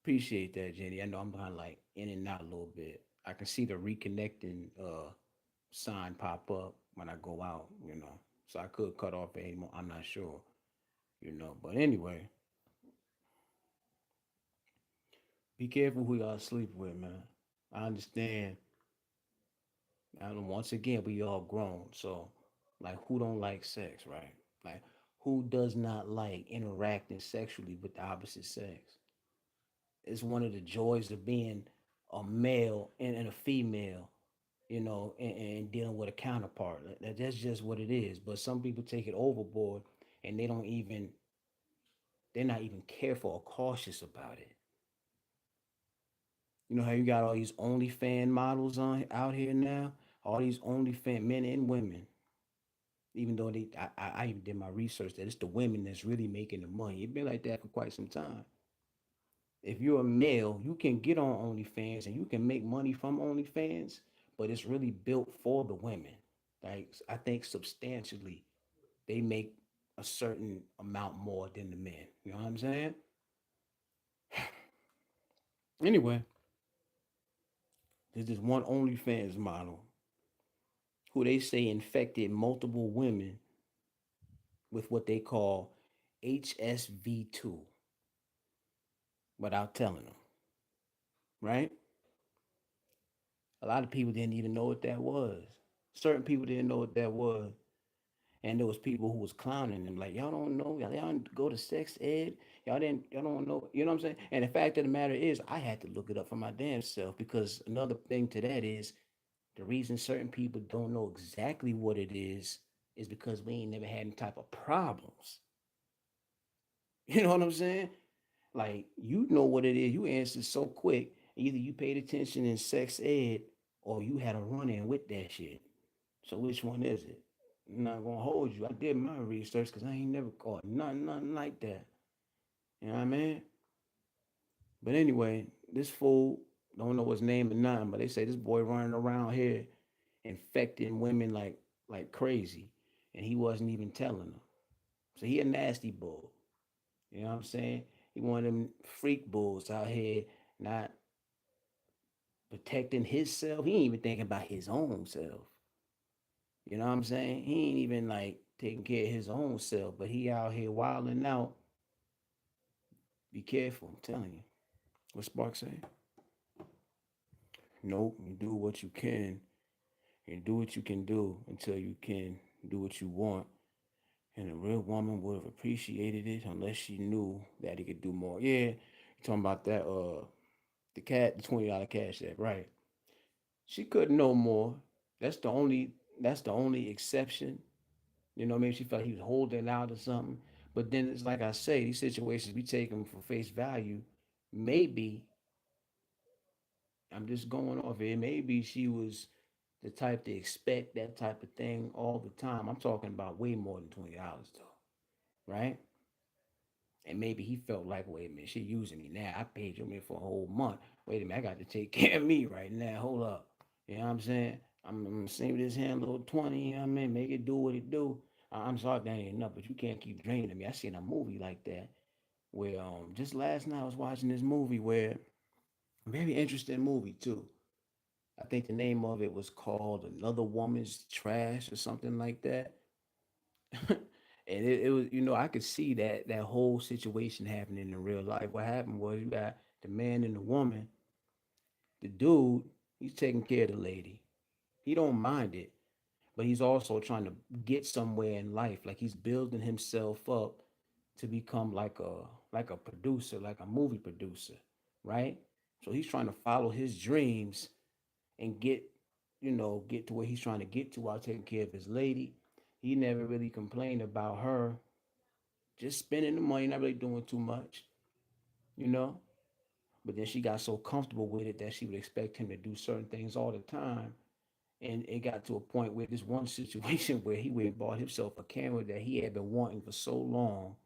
Appreciate that, Jenny. I know I'm kind of like in and out a little bit. I can see the reconnecting sign pop up when I go out, So I could cut off anymore. I'm not sure. But anyway, be careful who y'all sleep with, man. I understand. And once again, we all grown. So, like, who don't like sex, right? Like, who does not like interacting sexually with the opposite sex? It's one of the joys of being a male and a female, and dealing with a counterpart. That's just what it is. But some people take it overboard and they're not even careful or cautious about it. You know how you got all these OnlyFan models on out here now? All these OnlyFan men and women. Even though I even did my research that it's the women that's really making the money. It's been like that for quite some time. If you're a male, you can get on OnlyFans and you can make money from OnlyFans, but it's really built for the women. Like I think substantially, they make a certain amount more than the men. You know what I'm saying? Anyway, there's this one OnlyFans model who they say infected multiple women with what they call HSV2 without telling them, right? A lot of people didn't even know what that was. Certain people didn't know what that was. And there was people who was clowning them, like, y'all don't know, y'all don't go to sex ed, y'all don't know, you know what I'm saying? And the fact of the matter is, I had to look it up for my damn self because another thing to that is the reason certain people don't know exactly what it is because we ain't never had any type of problems. You know what I'm saying? Like, you know what it is. You answered so quick. Either you paid attention in sex ed or you had a run in with that shit. So which one is it? I'm not gonna hold you. I did my research because I ain't never caught nothing like that. You know what I mean? But anyway, this fool don't know his name or nothing, but they say this boy running around here infecting women like crazy, and he wasn't even telling them. So he a nasty bull. You know what I'm saying? He one of them freak bulls out here, not protecting himself. He ain't even thinking about his own self. You know what I'm saying? He ain't even like taking care of his own self, but he out here wilding out. Be careful, I'm telling you. What Spark say? Nope, you do what you can and do what you can do until you can do what you want. And a real woman would have appreciated it unless she knew that he could do more. Yeah, you talking about that the $20 cash app, right? She couldn't know more. That's the only that's the only exception. You know, maybe she felt he was holding out or something. But then it's like I say, these situations we take them for face value. Maybe I'm just going off it. Maybe she was the type to expect that type of thing all the time. I'm talking about way more than $20 though, right? And maybe he felt like, wait a minute, she using me now. I paid you for a whole month. Wait a minute, I got to take care of me right now. Hold up. You know what I'm saying? I'm gonna save this hand a little 20, you know what I mean? Make it do what it do. I'm sorry that ain't enough, but you can't keep draining me. I seen a movie like that where just last night I was watching this movie where very interesting movie too. I think the name of it was called Another Woman's Trash or something like that. And it was, I could see that whole situation happening in real life. What happened was you got the man and the woman. The dude, he's taking care of the lady. He don't mind it, but he's also trying to get somewhere in life. Like he's building himself up to become like a producer, like a movie producer, right? So he's trying to follow his dreams and get to where he's trying to get to while taking care of his lady. He never really complained about her just spending the money, not really doing too much, you know. But then she got so comfortable with it that she would expect him to do certain things all the time. And it got to a point where this one situation where he went and bought himself a camera that he had been wanting for so long.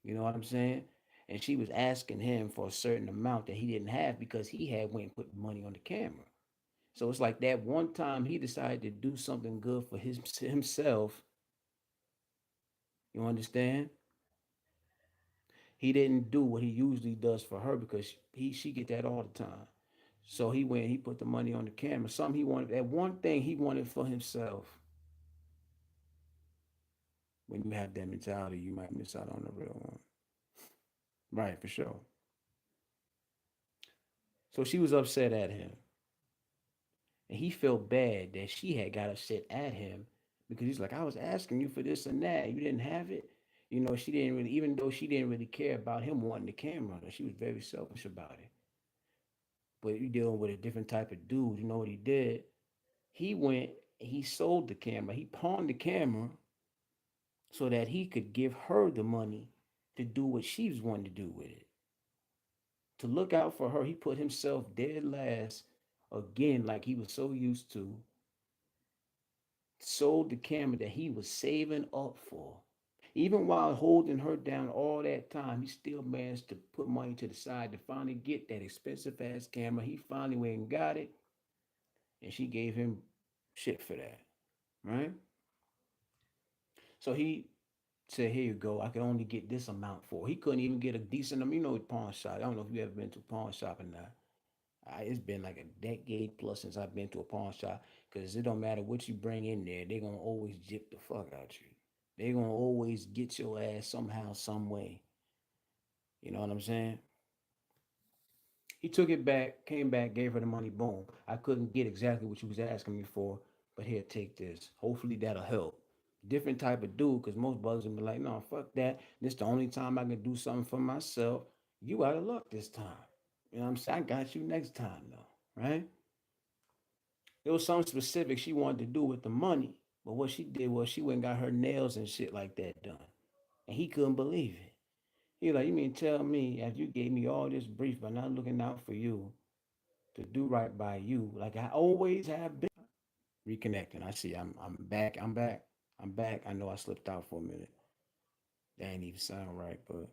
You know what I'm saying? And she was asking him for a certain amount that he didn't have because he had went and put money on the camera. So it's like that one time he decided to do something good for himself. You understand? He didn't do what he usually does for her because she get that all the time. So he went, he put the money on the camera. Something he wanted, that one thing he wanted for himself. When you have that mentality, you might miss out on the real one. Right, for sure. So she was upset at him. And he felt bad that she had got upset at him because he's like, I was asking you for this and that. You didn't have it. She didn't really, even though she didn't really care about him wanting the camera, she was very selfish about it. But you dealing with a different type of dude. You know what he did? He went, he sold the camera, he pawned the camera so that he could give her the money to do what she was wanting to do with it. To look out for her, he put himself dead last again, like he was so used to, sold the camera that he was saving up for. Even while holding her down all that time, he still managed to put money to the side to finally get that expensive ass camera. He finally went and got it, and she gave him shit for that, right? So he said, "Here you go. I can only get this amount for." He couldn't even get a decent. Pawn shop. I don't know if you ever been to a pawn shop or not. It's been like a decade plus since I've been to a pawn shop because it don't matter what you bring in there, they're gonna always jip the fuck out you. They're gonna always get your ass somehow, some way. You know what I'm saying? He took it back, came back, gave her the money. Boom. I couldn't get exactly what you was asking me for, but here, take this. Hopefully that'll help. Different type of dude, because most brothers will be like, no, fuck that. This the only time I can do something for myself. You out of luck this time. You know what I'm saying? I got you next time though, right? It was something specific she wanted to do with the money. But what she did was she went and got her nails and shit like that done. And he couldn't believe it. He was like, you mean tell me after you gave me all this brief by not looking out for you to do right by you, like I always have been. Reconnecting. I see. I'm back. I'm back. I'm back. I know I slipped out for a minute. That ain't even sound right, but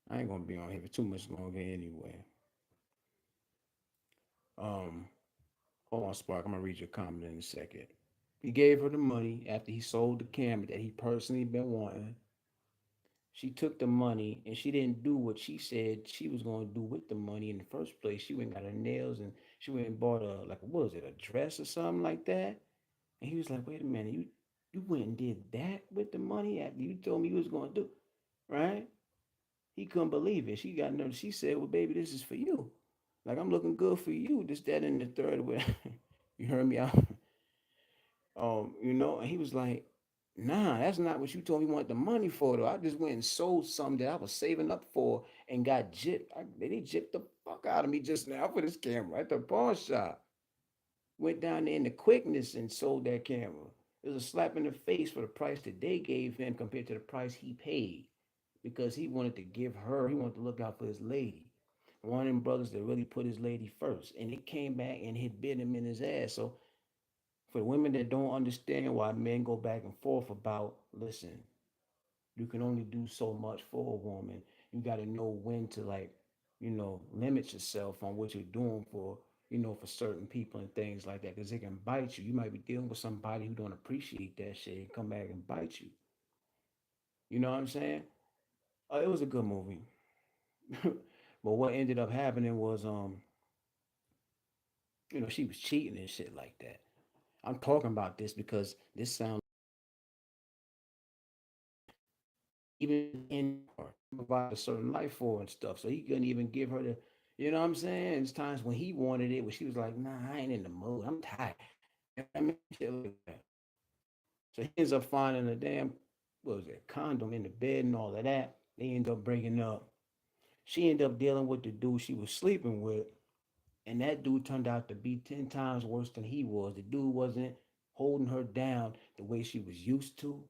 I ain't gonna be on here for too much longer anyway. Um, Hold on, Spark. I'm gonna read your comment in a second. He gave her the money after he sold the camera that he personally been wanting. She took the money and she didn't do what she said she was going to do with the money in the first place. She went and got her nails and she went and bought a, like, what was it, a dress or something like that. And he was like, wait a minute, you went and did that with the money after you told me you was going to do, right? He couldn't believe it. She got nervous. She said, well, baby, this is for you. Like, I'm looking good for you. This, that, and the third. You heard me out. And he was like, nah, that's not what you told me you wanted the money for, though. I just went and sold something that I was saving up for and got gypped. They gypped the fuck out of me just now for this camera at the pawn shop. Went down there in the quickness and sold that camera. It was a slap in the face for the price that they gave him compared to the price he paid because he wanted to give her, he wanted to look out for his lady. One of them brothers that really put his lady first. And it came back and hit bit him in his ass. So for the women that don't understand why men go back and forth about, listen, you can only do so much for a woman. You got to know when to, like, limit yourself on what you're doing for, for certain people and things like that, because it can bite you. You might be dealing with somebody who don't appreciate that shit and come back and bite you. You know what I'm saying? It was a good movie. But what ended up happening was, she was cheating and shit like that. I'm talking about this because this sounds even in her provide a certain life for her and stuff. So he couldn't even give her the, you know what I'm saying? It's times when he wanted it, when she was like, nah, I ain't in the mood. I'm tired. You know what I mean? Shit like that. So he ends up finding a damn, what was it, condom in the bed and all of that. They end up breaking up. She ended up dealing with the dude she was sleeping with. And that dude turned out to be 10 times worse than he was. The dude wasn't holding her down the way she was used to.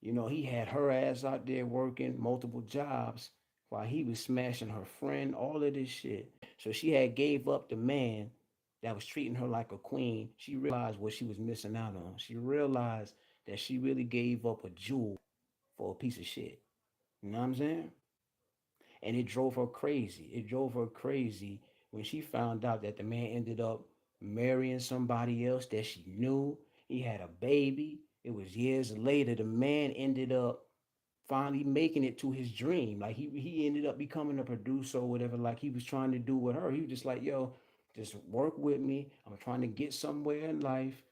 He had her ass out there working multiple jobs while he was smashing her friend, all of this shit. So she had gave up the man that was treating her like a queen. She realized what she was missing out on. She realized that she really gave up a jewel for a piece of shit. You know what I'm saying? And it drove her crazy. It drove her crazy when she found out that the man ended up marrying somebody else that she knew. He had a baby. It was years later. The man ended up finally making it to his dream. Like he ended up becoming a producer or whatever, like he was trying to do with her. He was just like, yo, just work with me. I'm trying to get somewhere in life.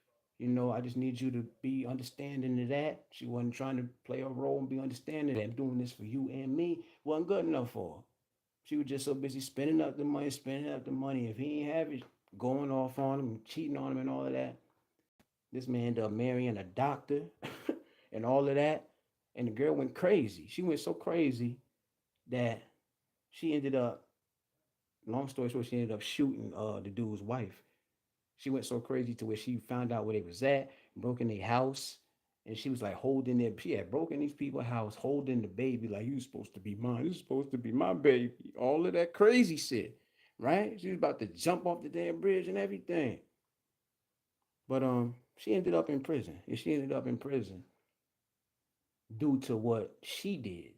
I just need you to be understanding of that. She wasn't trying to play a role and be understanding that I'm doing this for you and me. Wasn't good enough for her. She was just so busy spending up the money, spending up the money. If he ain't have it, going off on him, cheating on him and all of that. This man ended up marrying a doctor and all of that. And the girl went crazy. She went so crazy that she ended up, long story short, she ended up shooting the dude's wife. She went so crazy to where she found out where they was at, broke in their house, and she was like holding it. She had broken these people's house, holding the baby like, you supposed to be mine. This is supposed to be my baby. All of that crazy shit, right? She was about to jump off the damn bridge and everything. But she ended up in prison. And she ended up in prison due to what she did.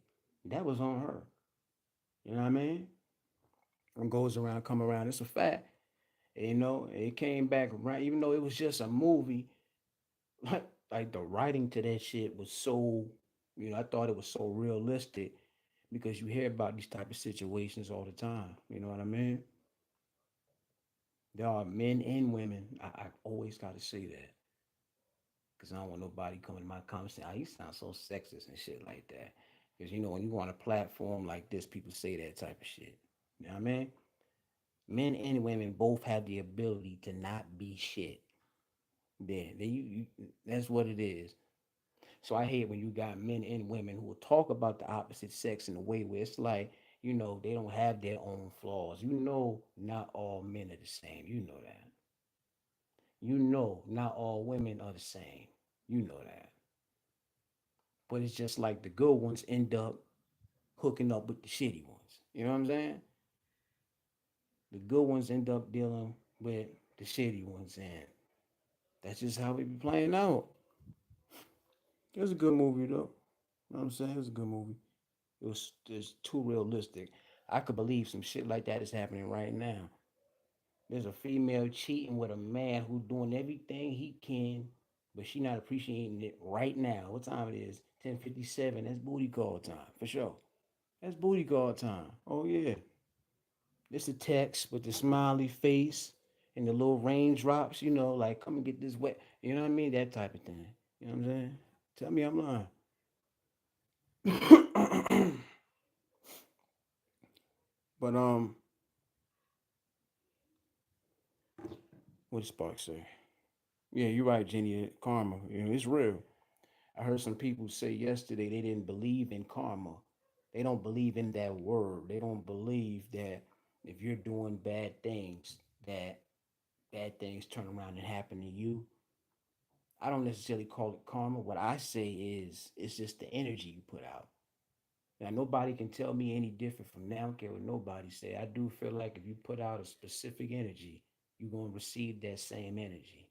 That was on her. You know what I mean? What goes around, come around. It's a fact. It came back right, even though it was just a movie. Like the writing to that shit was so, I thought it was so realistic because you hear about these type of situations all the time. You know what I mean? There are men and women. I always got to say that because I don't want nobody coming to my comments saying, "Oh, you sound so sexist and shit like that." Because when you on a platform like this, people say that type of shit. You know what I mean? Men and women both have the ability to not be shit. That's what it is. So I hate when you got men and women who will talk about the opposite sex in a way where it's like, they don't have their own flaws. Not all men are the same. You know that. Not all women are the same. You know that. But it's just like the good ones end up hooking up with the shitty ones. You know what I'm saying? The good ones end up dealing with the shitty ones, and that's just how we be playing out. It was a good movie though. You know what I'm saying? It was a good movie. It was just too realistic. I could believe some shit like that is happening right now. There's a female cheating with a man who's doing everything he can, but she not appreciating it right now. What time it is? 10:57. That's booty call time for sure. That's booty call time. Oh yeah. It's a text with the smiley face and the little raindrops, like come and get this wet. You know what I mean? That type of thing. You know what I'm saying? Tell me I'm lying. But what did Spark say? Yeah, you're right, Jenny. Karma, it's real. I heard some people say yesterday they didn't believe in karma. They don't believe in that word. They don't believe that if you're doing bad things, that bad things turn around and happen to you. I don't necessarily call it karma. What I say is it's just the energy you put out. Now nobody can tell me any different from now. I don't care what nobody say. I do feel like if you put out a specific energy, you're gonna receive that same energy.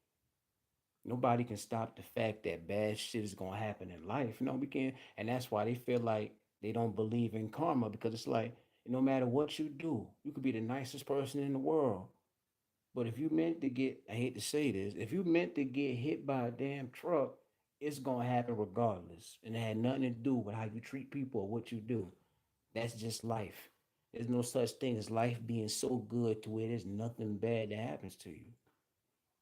Nobody can stop the fact that bad shit is gonna happen in life. No, we can't. And that's why they feel like they don't believe in karma because it's like no matter what you do, you could be the nicest person in the world. But if you meant to get, I hate to say this, if you meant to get hit by a damn truck, it's gonna happen regardless. And it had nothing to do with how you treat people or what you do. That's just life. There's no such thing as life being so good to where there's nothing bad that happens to you.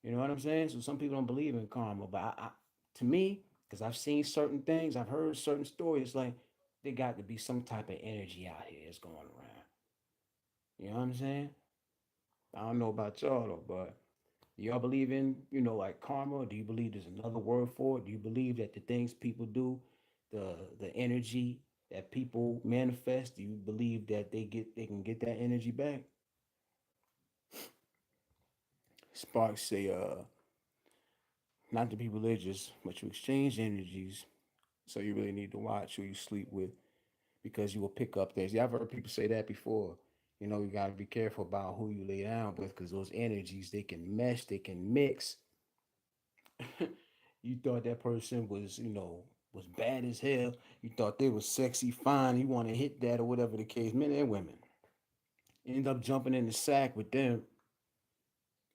You know what I'm saying? So some people don't believe in karma, but to me, because I've seen certain things, I've heard certain stories, it's like there got to be some type of energy out here that's going around. You know what I'm saying? I don't know about y'all though, but y'all believe in, like karma? Do you believe there's another word for it? Do you believe that the things people do, the energy that people manifest, do you believe that they can get that energy back? Sparks say, not to be religious, but you exchange energies. So you really need to watch who you sleep with because you will pick up things. Yeah, I've heard people say that before. You got to be careful about who you lay down with because those energies, they can mesh, they can mix. You thought that person was, was bad as hell. You thought they was sexy, fine. You want to hit that or whatever the case, men and women. You end up jumping in the sack with them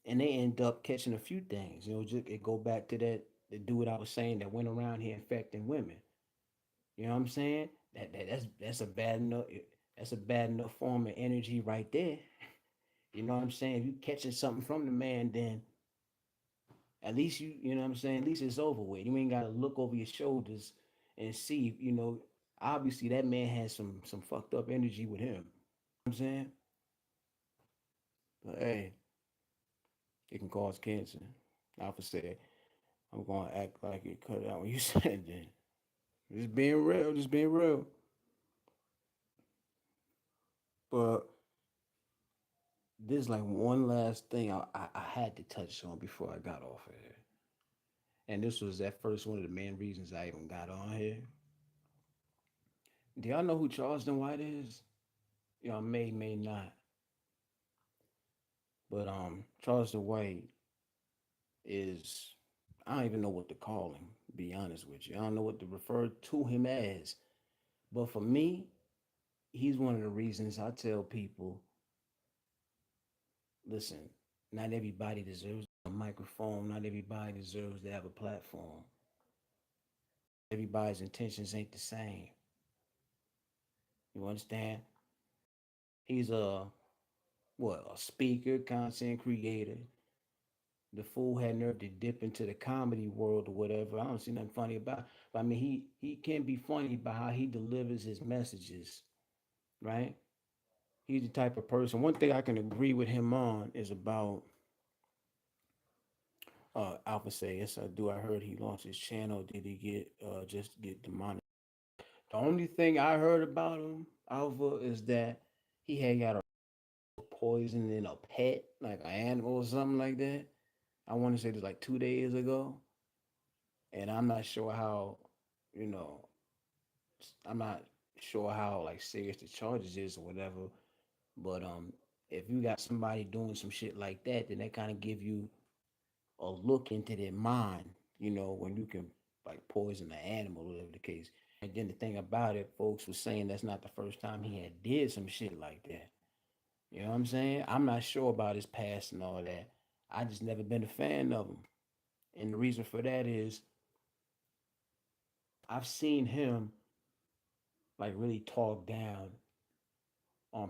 and they end up catching a few things. Just it go back to that the dude I was saying that went around here infecting women. You know what I'm saying? That's a bad enough that's a bad enough form of energy right there. You know what I'm saying? If you catching something from the man, then at least you know what I'm saying. At least it's over with. You ain't gotta look over your shoulders and see. Obviously that man has some fucked up energy with him. You know what I'm saying, but hey, it can cause cancer. Alpha said, "I'm gonna act like it cut out when you said that." Just being real, just being real. But there's like one last thing I had to touch on before I got off of here. And this was at first one of the main reasons I even got on here. Do y'all know who Charleston White is? Y'all may not. But Charleston White is I don't even know what to call him, to be honest with you. I don't know what to refer to him as. But for me, he's one of the reasons I tell people, listen, not everybody deserves a microphone, not everybody deserves to have a platform. Everybody's intentions ain't the same. You understand? He's a speaker, content creator. The fool had nerve to dip into the comedy world or whatever. I don't see nothing funny about it. But I mean he can be funny about how he delivers his messages, right? He's the type of person. One thing I can agree with him on is about Alpha say, yes I do. I heard he launched his channel. Did he get just get demonetized? The only thing I heard about him, Alpha, is that he had got a poison in a pet, like an animal or something like that. I want to say this like 2 days ago, and I'm not sure how, you know, I'm not sure how like serious the charges is or whatever. But if you got somebody doing some shit like that, then that kind of give you a look into their mind, when you can like poison an animal, whatever the case. And then the thing about it, folks was saying that's not the first time he had did some shit like that. You know what I'm saying? I'm not sure about his past and all that. I just never been a fan of him. And the reason for that is I've seen him like really talk down on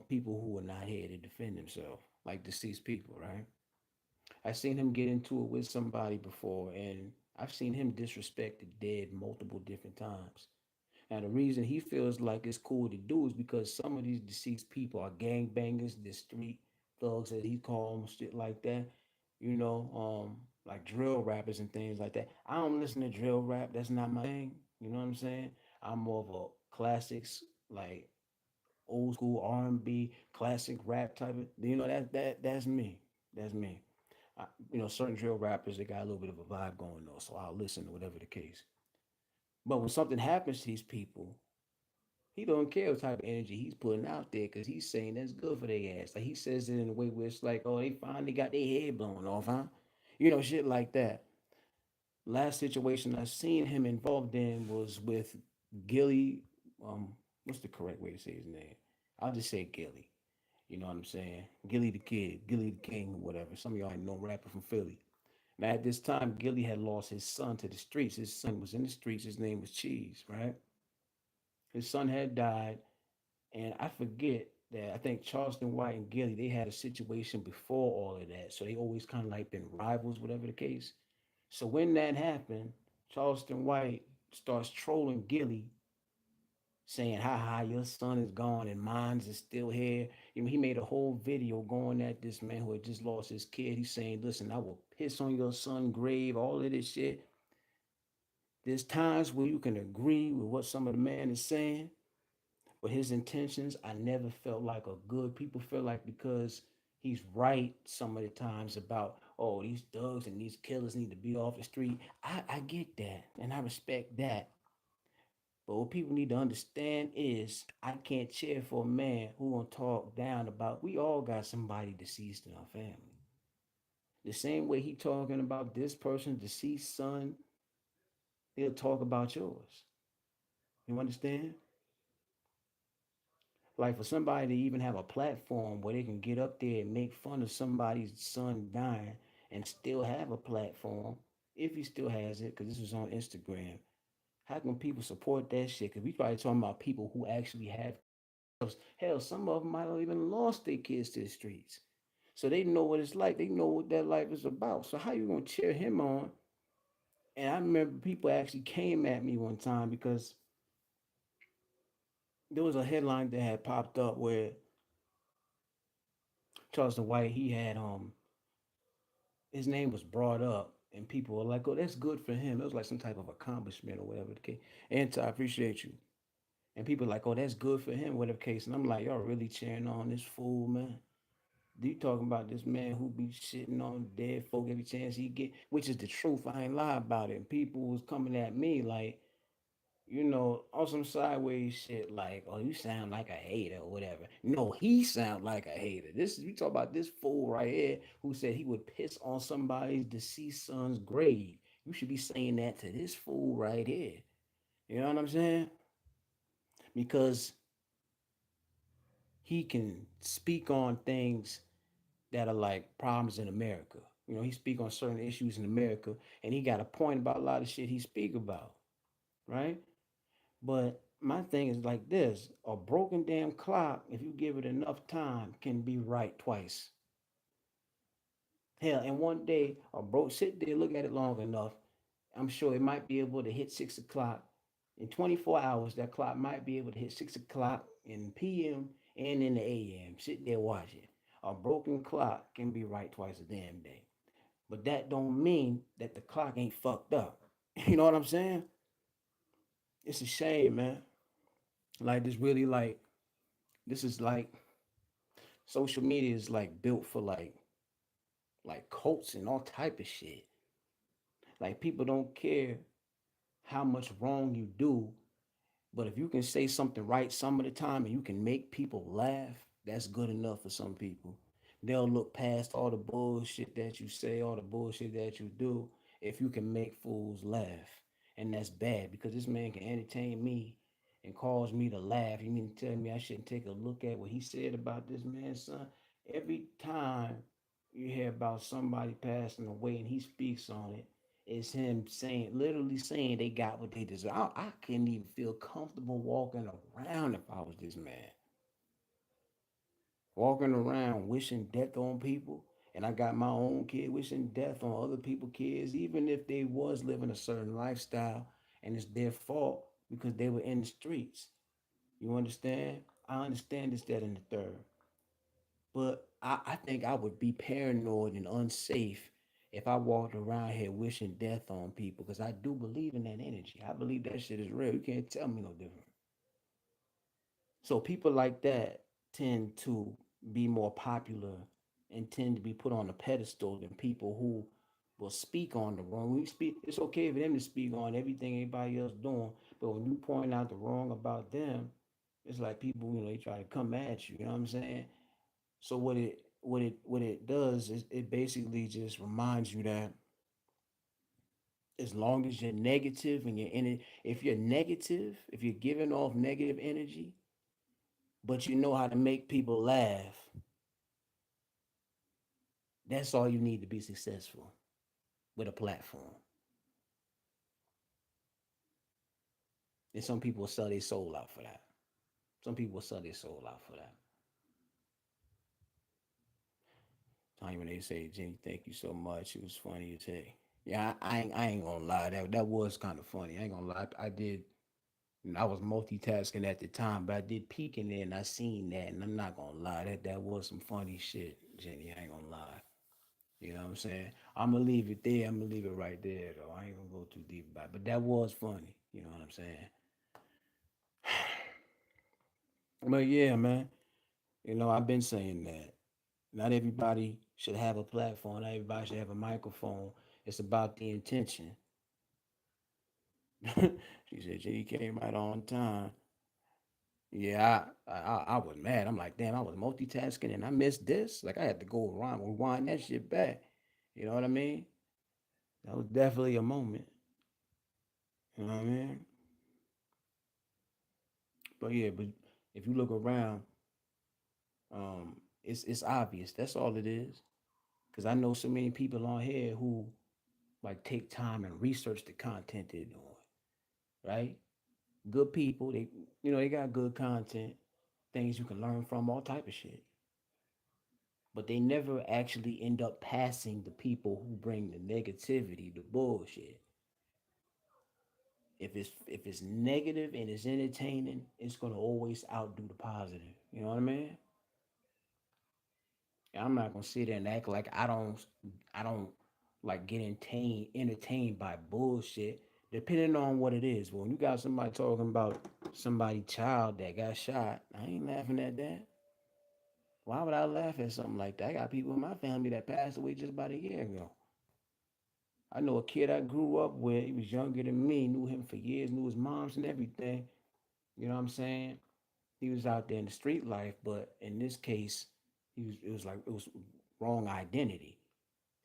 people who are not here to defend themselves, like deceased people, right? I've seen him get into it with somebody before, and I've seen him disrespect the dead multiple different times. Now, the reason he feels like it's cool to do is because some of these deceased people are gangbangers, the street thugs as he calls them, shit like that. Like drill rappers and things like that. I don't listen to drill rap. That's not my thing. You know what I'm saying? I'm more of a classics, like old school R&B, classic rap type of. That's me. That's me. Certain drill rappers they got a little bit of a vibe going on, so I'll listen to whatever the case. But when something happens to these people, he don't care what type of energy he's putting out there because he's saying that's good for their ass. Like he says it in a way where it's like, oh, they finally got their head blown off, huh? Shit like that. Last situation I seen him involved in was with Gilly. What's the correct way to say his name? I'll just say Gilly. You know what I'm saying? Gilly the Kid, Gilly the King, whatever. Some of y'all know rapper from Philly. Now at this time, Gilly had lost his son to the streets. His son was in the streets. His name was Cheese, right? His son had died, and I forget that I think Charleston White and Gilly they had a situation before all of that, so they always kind of like been rivals, whatever the case. So when that happened, Charleston White starts trolling Gilly, saying, "Ha ha, your son is gone and mine's is still here." He made a whole video going at this man who had just lost his kid. He's saying, "Listen, I will piss on your son's grave, all of this shit." There's times where you can agree with what some of the man is saying, but his intentions, I never felt like a good. People feel like because he's right some of the times about, oh, these thugs and these killers need to be off the street. I get that and I respect that. But what people need to understand is I can't cheer for a man who gonna talk down about we all got somebody deceased in our family. The same way he talking about this person, deceased son, he'll talk about yours. You understand? Like for somebody to even have a platform where they can get up there and make fun of somebody's son dying and still have a platform, if he still has it, because this was on Instagram. How can people support that shit? Because we probably talking about people who actually have kids. Hell, some of them might have even lost their kids to the streets. So they know what it's like. They know what that life is about. So how you gonna cheer him on? And I remember people actually came at me one time because there was a headline that had popped up where Charleston White he had his name was brought up and people were like, oh, that's good for him. It was like some type of accomplishment or whatever the case. And I appreciate you. And people like, oh, that's good for him, whatever case. And I'm like, y'all really cheering on this fool, man. You talking about this man who be shitting on dead folk every chance he get, which is the truth. I ain't lie about it. And people was coming at me like, on some sideways shit like, oh, you sound like a hater or whatever. No, he sound like a hater. This is we talk about this fool right here who said he would piss on somebody's deceased son's grave. You should be saying that to this fool right here. You know what I'm saying? Because he can speak on things that are like problems in America. He speak on certain issues in America, and he got a point about a lot of shit he speak about, right? But my thing is like this: a broken damn clock, if you give it enough time, can be right twice. Hell, and one day a broke sit there, look at it long enough. I'm sure it might be able to hit 6 o'clock. In 24 hours, that clock might be able to hit 6 o'clock in PM and in the AM. Sit there, watch it. A broken clock can be right twice a damn day. But that don't mean that the clock ain't fucked up. You know what I'm saying? It's a shame, man. Like this really like this is like social media is like built for like cults and all type of shit. Like people don't care how much wrong you do, but if you can say something right some of the time and you can make people laugh, that's good enough for some people. They'll look past all the bullshit that you say, all the bullshit that you do, if you can make fools laugh. And that's bad because this man can entertain me and cause me to laugh. You mean to tell me I shouldn't take a look at what he said about this man's son? Every time you hear about somebody passing away and he speaks on it, It's him saying, literally saying they got what they deserve. I couldn't even feel comfortable walking around if I was this man. Walking around wishing death on people. And I got my own kid wishing death on other people's kids, even if they was living a certain lifestyle and it's their fault because they were in the streets. You understand? I understand this, that, and the third. But I think I would be paranoid and unsafe if I walked around here wishing death on people because I do believe in that energy. I believe that shit is real. You can't tell me no different. So people like that tend to be more popular and tend to be put on a pedestal than people who will speak on the wrong. We speak. It's okay for them to speak on everything anybody else doing, but when you point out the wrong about them, it's like people, they try to come at you. You know what I'm saying? So what it does is it basically just reminds you that as long as you're negative and you're in it, if you're negative, if you're giving off negative energy, but you know how to make people laugh, that's all you need to be successful with a platform. And some people will sell their soul out for that. Some people will sell their soul out for that. Time when they say, Jenny, thank you so much. It was funny as heck. Yeah, I ain't gonna lie. That was kind of funny. I ain't gonna lie. I did. I was multitasking at the time, but I did peek in there and I seen that, and I'm not gonna lie. That was some funny shit, Jenny. I ain't gonna lie. You know what I'm saying? I'm gonna leave it there. I'm gonna leave it right there, though. I ain't gonna go too deep about it. But that was funny. You know what I'm saying? But yeah, man. I've been saying that. Not everybody should have a platform. Not everybody should have a microphone. It's about the intention. She said she came right on time. Yeah, I was mad. I'm like, damn, I was multitasking and I missed this. Like I had to go around rewind that shit back. You know what I mean? That was definitely a moment. You know what I mean? But yeah, but if you look around, it's obvious. That's all it is. Cause I know so many people on here who like take time and research the content they're doing. Right? Good people. They got good content, things you can learn from, all type of shit. But they never actually end up passing the people who bring the negativity, the bullshit. If it's negative and it's entertaining, it's gonna always outdo the positive. You know what I mean? And I'm not gonna sit there and act like I don't like get entertained by bullshit. Depending on what it is. But when you got somebody talking about somebody child that got shot, I ain't laughing at that. Why would I laugh at something like that? I got people in my family that passed away just about a year ago. I know a kid I grew up with. He was younger than me. Knew him for years. Knew his moms and everything. You know what I'm saying? He was out there in the street life, but in this case, he was. It was like it was wrong identity.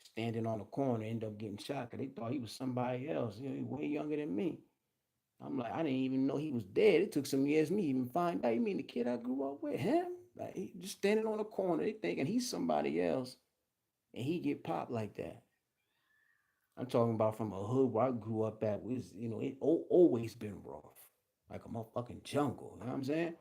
Standing on the corner, ended up getting shot because they thought he was somebody else. He was way younger than me. I'm like, I didn't even know he was dead. It took some years me even find out. You mean the kid I grew up with? Him? Like he just standing on the corner, they thinking he's somebody else, and he get popped like that. I'm talking about from a hood where I grew up at. Was it always been rough, like a motherfucking jungle. You know what I'm saying?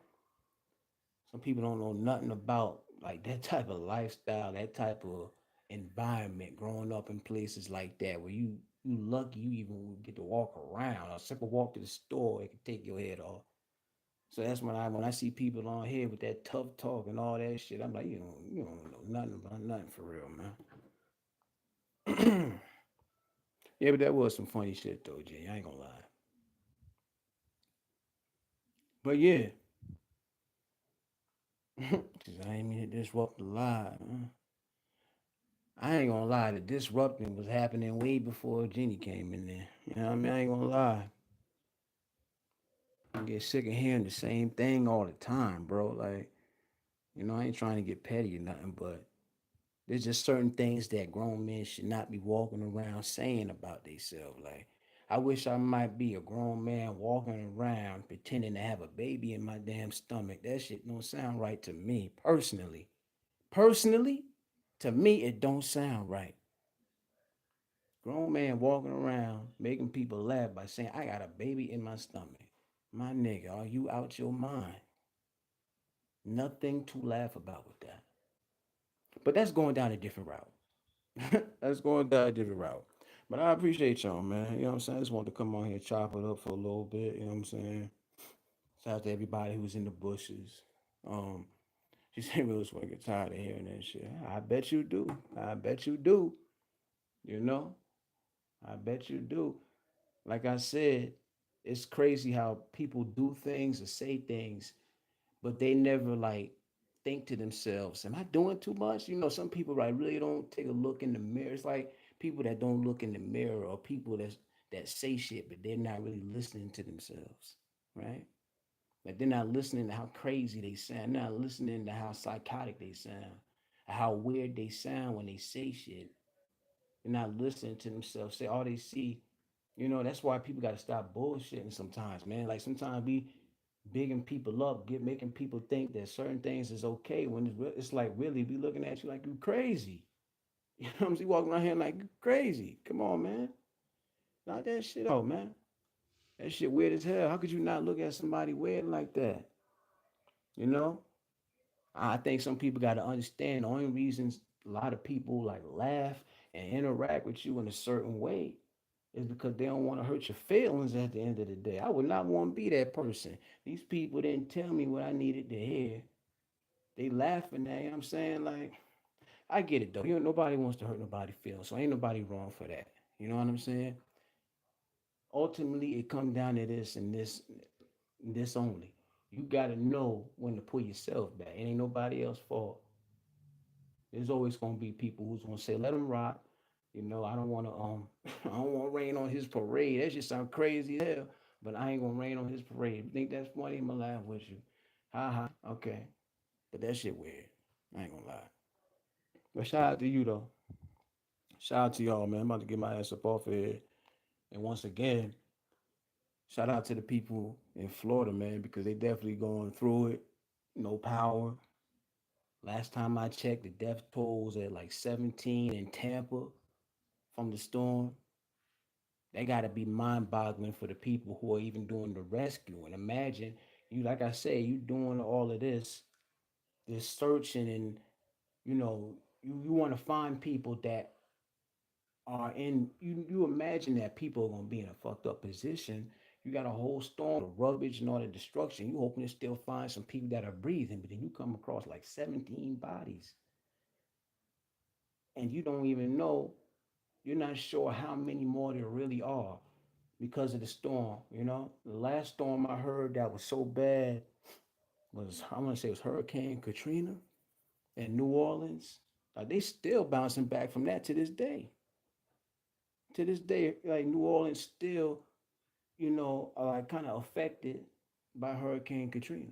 Some people don't know nothing about like that type of lifestyle, that type of environment. Growing up in places like that, where you lucky you even get to walk around. A simple walk to the store, it can take your head off. So that's when I see people on here with that tough talk and all that shit. I'm like, you don't know nothing about nothing for real, man. Yeah, but that was some funny shit though, Jay. I ain't gonna lie. But yeah, I ain't mean to disrupt the live. I ain't gonna lie, the disrupting was happening way before Jenny came in there. You know what I mean? I ain't gonna lie. I get sick of hearing the same thing all the time, bro. Like, I ain't trying to get petty or nothing, but there's just certain things that grown men should not be walking around saying about themselves. Like, I wish I might be a grown man walking around pretending to have a baby in my damn stomach. That shit don't sound right to me personally. Personally, to me, it don't sound right. Grown man walking around making people laugh by saying, I got a baby in my stomach. My nigga, are you out your mind? Nothing to laugh about with that. But that's going down a different route. That's going down a different route. But I appreciate y'all, man. You know what I'm saying? I just wanted to come on here, chop it up for a little bit. You know what I'm saying? Shout out to everybody who's in the bushes. Um, she said, "Really, want to get tired of hearing that shit." I bet you do. I bet you do. You know, I bet you do. Like I said, it's crazy how people do things or say things, but they never like think to themselves, "Am I doing too much?" You know, some people like really don't take a look in the mirror. It's like people that don't look in the mirror, or people that say shit, but they're not really listening to themselves, right? Like they're not listening to how crazy they sound. They're not listening to how psychotic they sound, how weird they sound when they say shit. They're not listening to themselves. Say all they see. You know, that's why people got to stop bullshitting sometimes, man. Like sometimes we bigging people up, making people think that certain things is okay when it's like really be looking at you like you crazy. You know what I'm saying? Walking around here like you crazy. Come on, man. Knock that shit out, man. That shit weird as hell. How could you not look at somebody weird like that? You know? I think some people got to understand the only reasons a lot of people like laugh and interact with you in a certain way is because they don't want to hurt your feelings at the end of the day. I would not want to be that person. These people didn't tell me what I needed to hear. They laughing at you know what I'm saying? Like, I get it though. You know, nobody wants to hurt nobody's feelings, so ain't nobody wrong for that. You know what I'm saying? Ultimately, it comes down to this and this only. You gotta know when to pull yourself back. It ain't nobody else's fault. There's always gonna be people who's gonna say, "Let him rock." You know, I don't want to I don't want to rain on his parade. That just sound crazy as hell. But I ain't gonna rain on his parade. You think that's funny? I'ma laugh with you. Ha ha. Okay. But that shit weird. I ain't gonna lie. But shout out to you though. Shout out to y'all, man. I'm about to get my ass up off of here. And once again, shout out to the people in Florida, man, because they definitely going through it. No power. Last time I checked, the death toll was at like 17 in Tampa from the storm. They got to be mind boggling for the people who are even doing the rescue. And imagine you, like I say, you doing all of this searching, and you want to find people that are in. You imagine that people are gonna be in a fucked up position. You got a whole storm of rubbish and all the destruction. You hoping to still find some people that are breathing, but then you come across like 17 bodies, and you don't even know. You're not sure how many more there really are because of the storm. You know, the last storm I heard that was so bad was, I want to say it was Hurricane Katrina in New Orleans. They still bouncing back from that to this day. To this day, like New Orleans still, like kind of affected by Hurricane Katrina.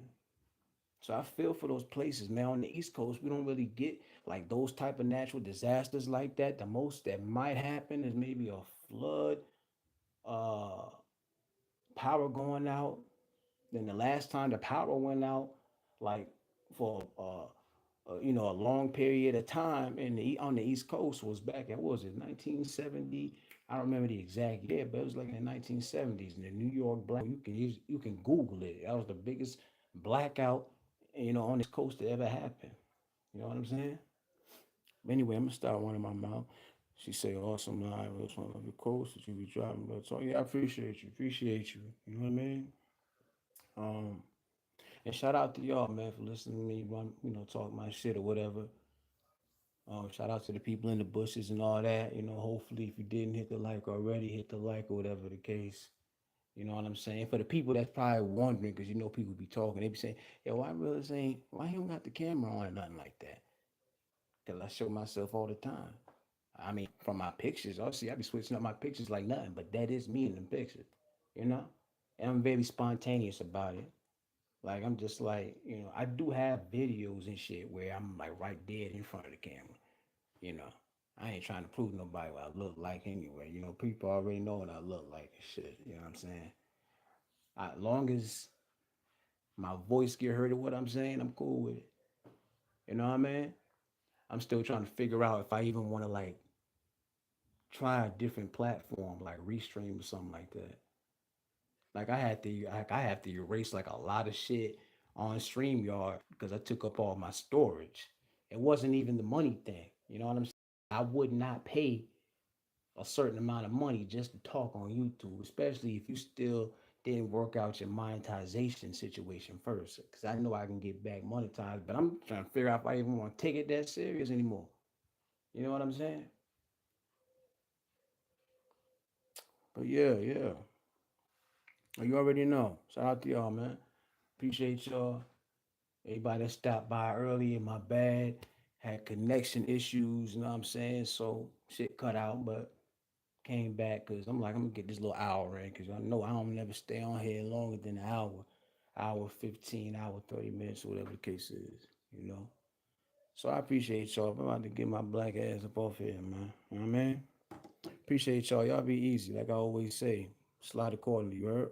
So I feel for those places, man. On the East Coast, we don't really get like those type of natural disasters like that. The most that might happen is maybe a flood, uh, power going out. Then the last time the power went out, like for a long period of time on the East Coast was back at, what was it, 1970? I don't remember the exact year, but it was like in the 1970s. In the New York black, you can Google it. That was the biggest blackout, on this coast that ever happened. You know what I'm saying? But anyway, I'm gonna start one in my mouth. She say, "Awesome live. It's one of your quotes that you be dropping." But so yeah, I appreciate you. You know what I mean? Um, and shout out to y'all, man, for listening to me run, talk my shit or whatever. Shout out to the people in the bushes and all that. Hopefully, if you didn't hit the like already, hit the like or whatever the case. You know what I'm saying? For the people that's probably wondering, because people be talking, they be saying, "Yo, why Realest ain't? Why he don't got the camera on or nothing like that?" Because I show myself all the time. I mean, from my pictures, obviously, I be switching up my pictures like nothing, but that is me in the pictures, you know. And I'm very spontaneous about it. Like I'm just like, I do have videos and shit where I'm like right dead in front of the camera. You know, I ain't trying to prove to nobody what I look like anyway. People already know what I look like and shit. You know what I'm saying? As long as my voice get heard of what I'm saying, I'm cool with it. You know what I mean? I'm still trying to figure out if I even want to like try a different platform like Restream or something like that. I have to erase like a lot of shit on StreamYard because I took up all my storage. It wasn't even the money thing. You know what I'm saying? I would not pay a certain amount of money just to talk on YouTube, especially if you still didn't work out your monetization situation first. Because I know I can get back monetized, but I'm trying to figure out if I even want to take it that serious anymore. You know what I'm saying? But yeah, yeah. You already know. Shout out to y'all, man. Appreciate y'all. Everybody that stopped by early, my bad. Had connection issues, you know what I'm saying? So shit cut out, but came back because I'm like, I'm gonna get this little hour in because I know I don't never stay on here longer than an hour, hour 15, hour 30 minutes, whatever the case is, you know. So I appreciate y'all. I'm about to get my black ass up off here, man. You know what I mean? Appreciate y'all. Y'all be easy, like I always say. Slide accordingly, you heard?